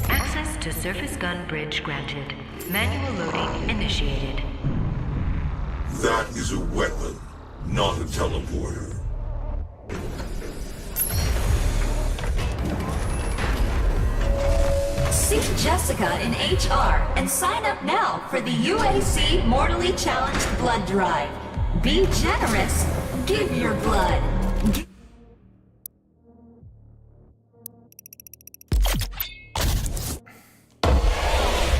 Access to surface gun bridge granted. Manual loading initiated. That is a weapon, not a teleporter. Seek Jessica in HR and sign up now for the UAC Mortally Challenged Blood Drive. Be generous. Give your blood.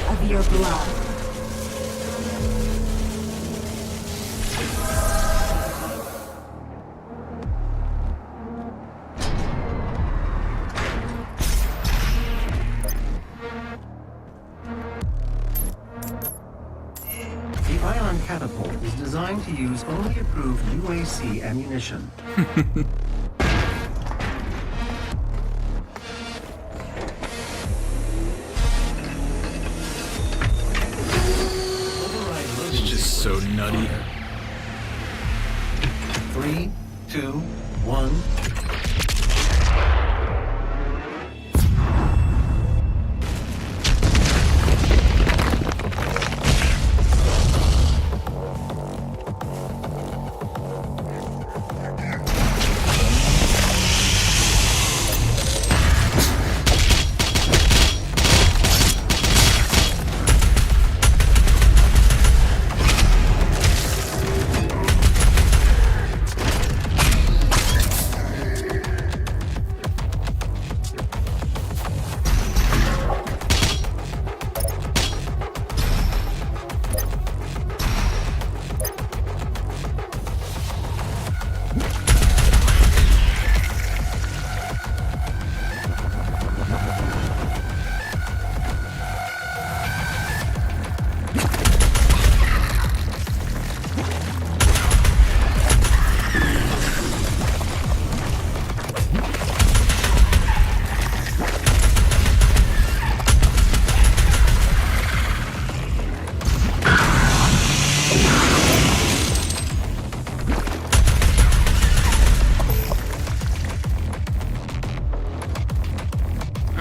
Of your blood. Quakecon catapult is designed to use only approved UAC ammunition. It's just so nutty. 3, 2, 1.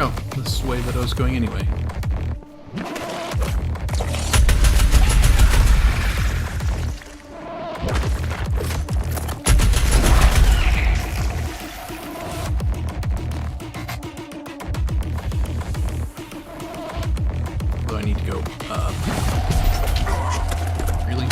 Oh, this is the way that I was going anyway. Do I need to go up? Really?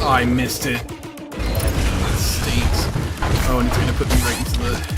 Oh, I missed it. That stinks. Oh, and it's gonna put me right into the...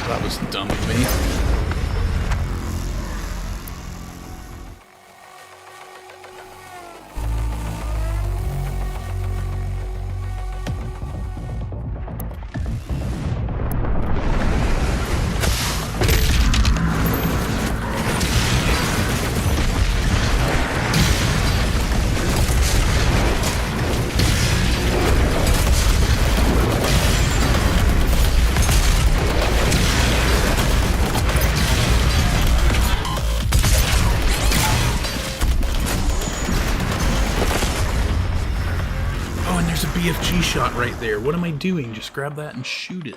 That was dumb of me. BFG shot right there. What am I doing? Just grab that and shoot it.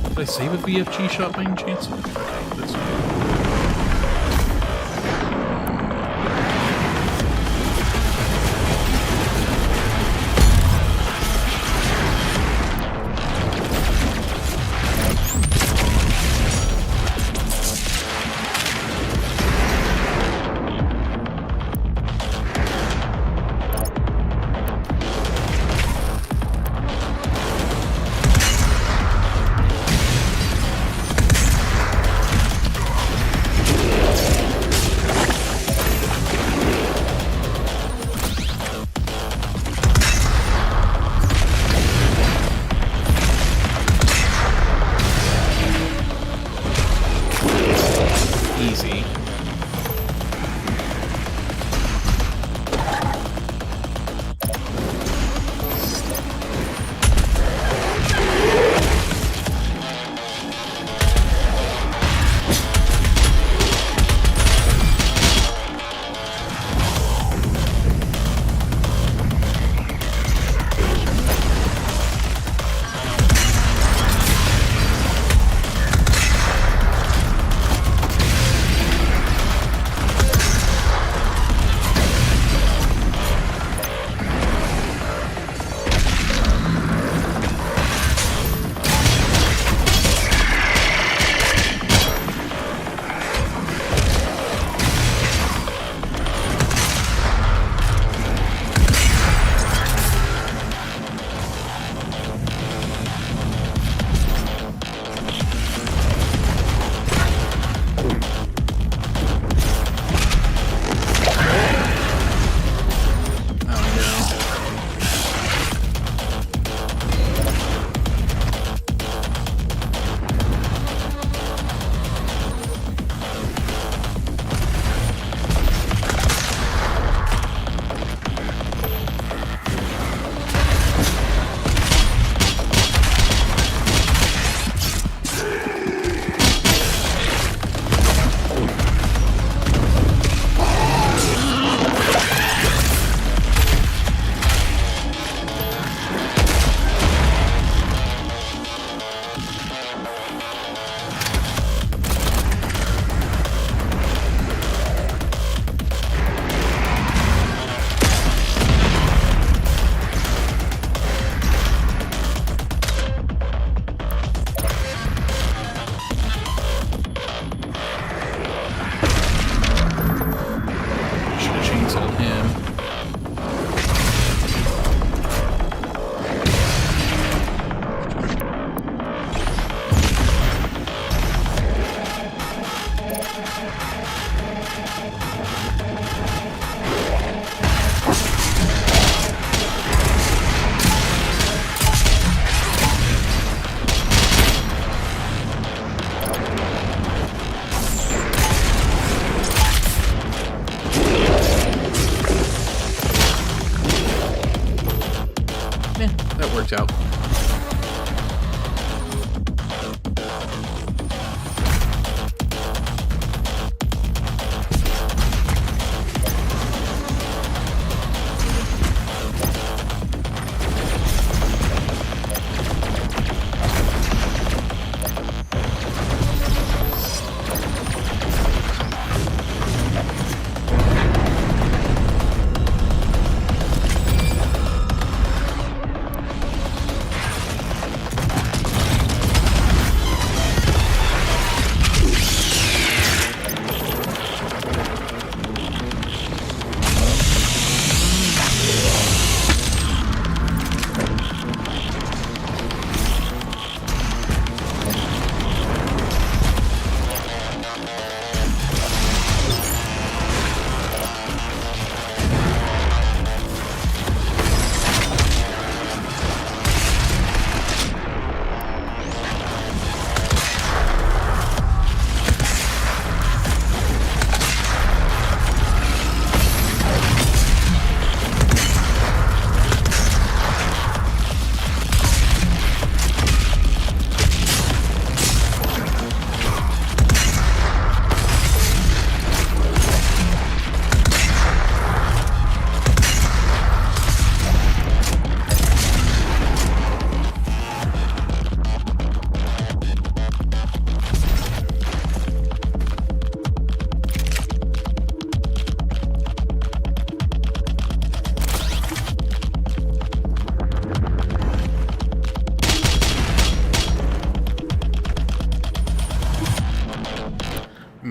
Did I save a BFG shot by any chance? Okay, that's good.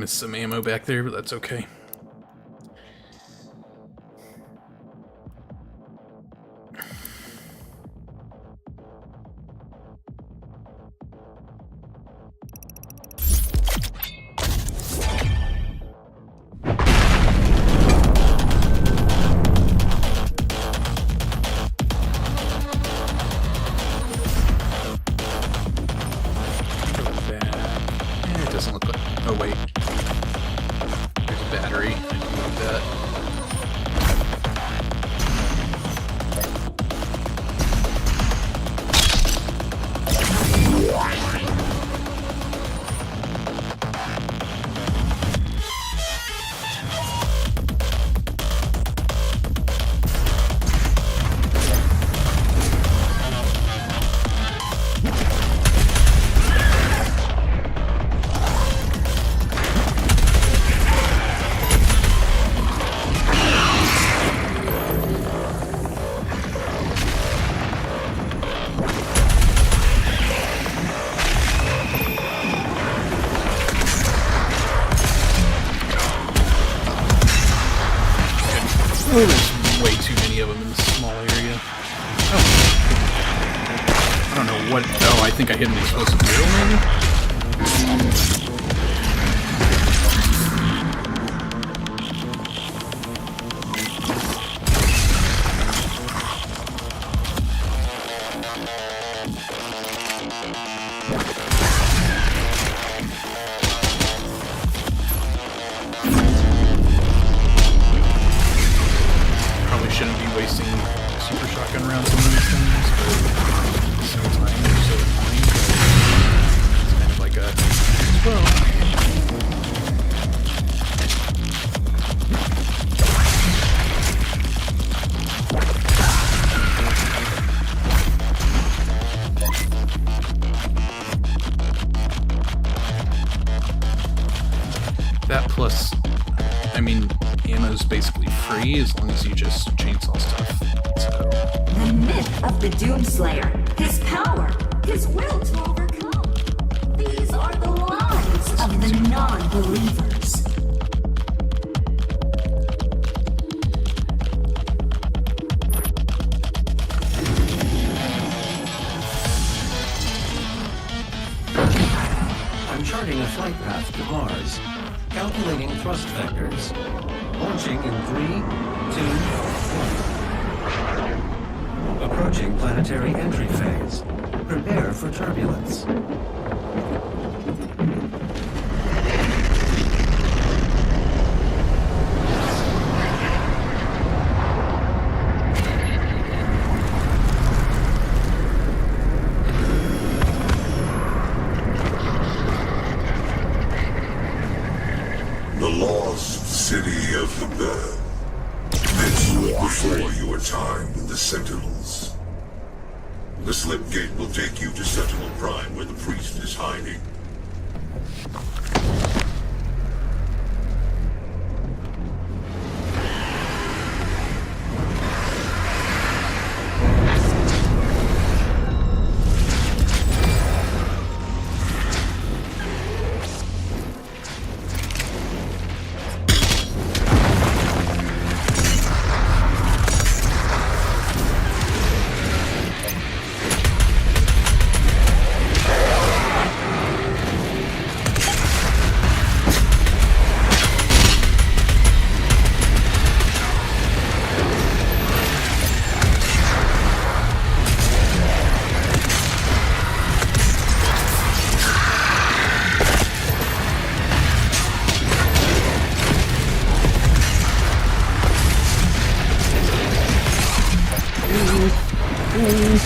missed some ammo back there, but that's okay. Oh, there's way too many of them in this small area. Oh. I don't know what... Oh, I think I hit an explosive barrel, maybe? Shouldn't be wasting super shotgun rounds on these things, but at the same time they're so annoying. It's kind of like a that plus, I mean, ammo's basically free as long as you just chainsaw stuff. So. The myth of the Doom Slayer, his power, his will to overcome. These are the lies of the non-believers. I'm charting a flight path to Mars. Calculating thrust vectors. Launching in 3, 2, 1. Approaching planetary entry phase. Prepare for turbulence. The lost city of the dead. This before your time with the Sentinels. The slip gate will take you to Sentinel Prime where the priest is hiding.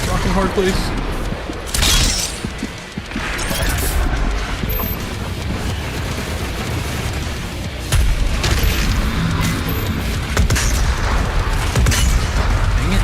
Rockin' hard place. Dang it.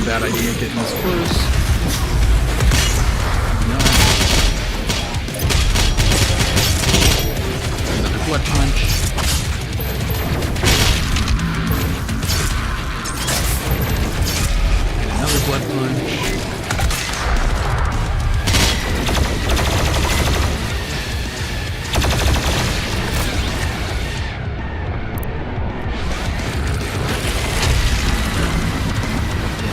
a bad idea getting this close. No. Another blood punch. And another blood punch.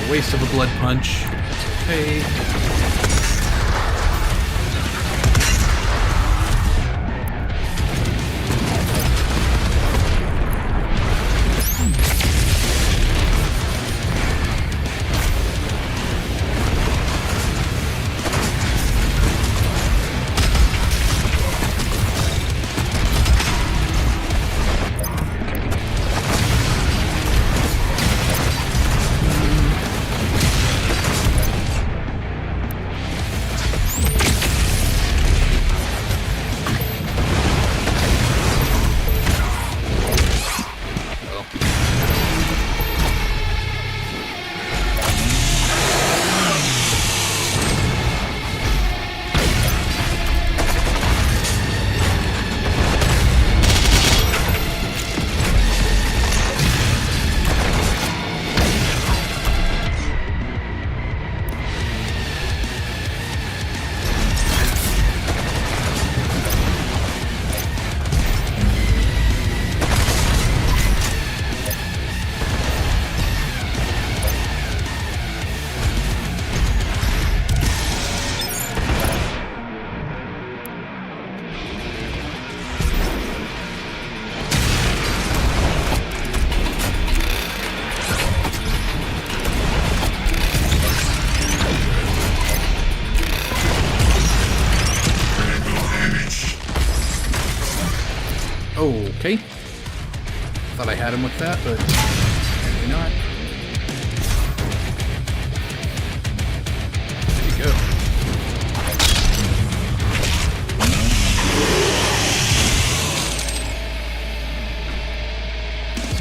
Waste of a blood punch. It's okay. Okay. Thought I had him with that, but apparently not. There you go.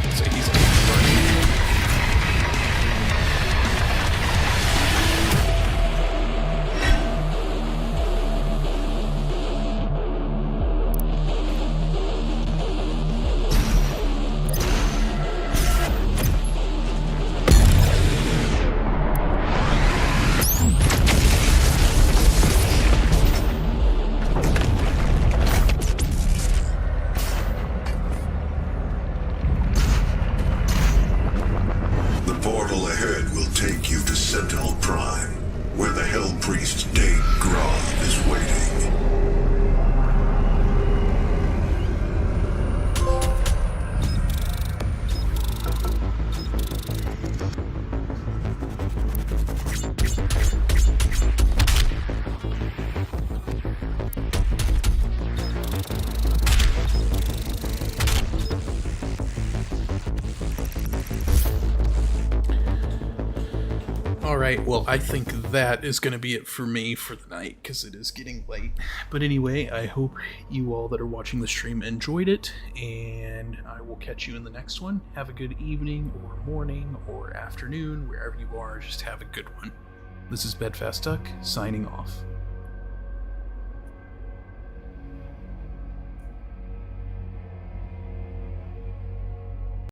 Let's say he's Alright, well, I think that is going to be it for me for the night, because it is getting late. But anyway, I hope you all that are watching the stream enjoyed it, and I will catch you in the next one. Have a good evening, or morning, or afternoon, wherever you are, just have a good one. This is Bedfast Duck, signing off.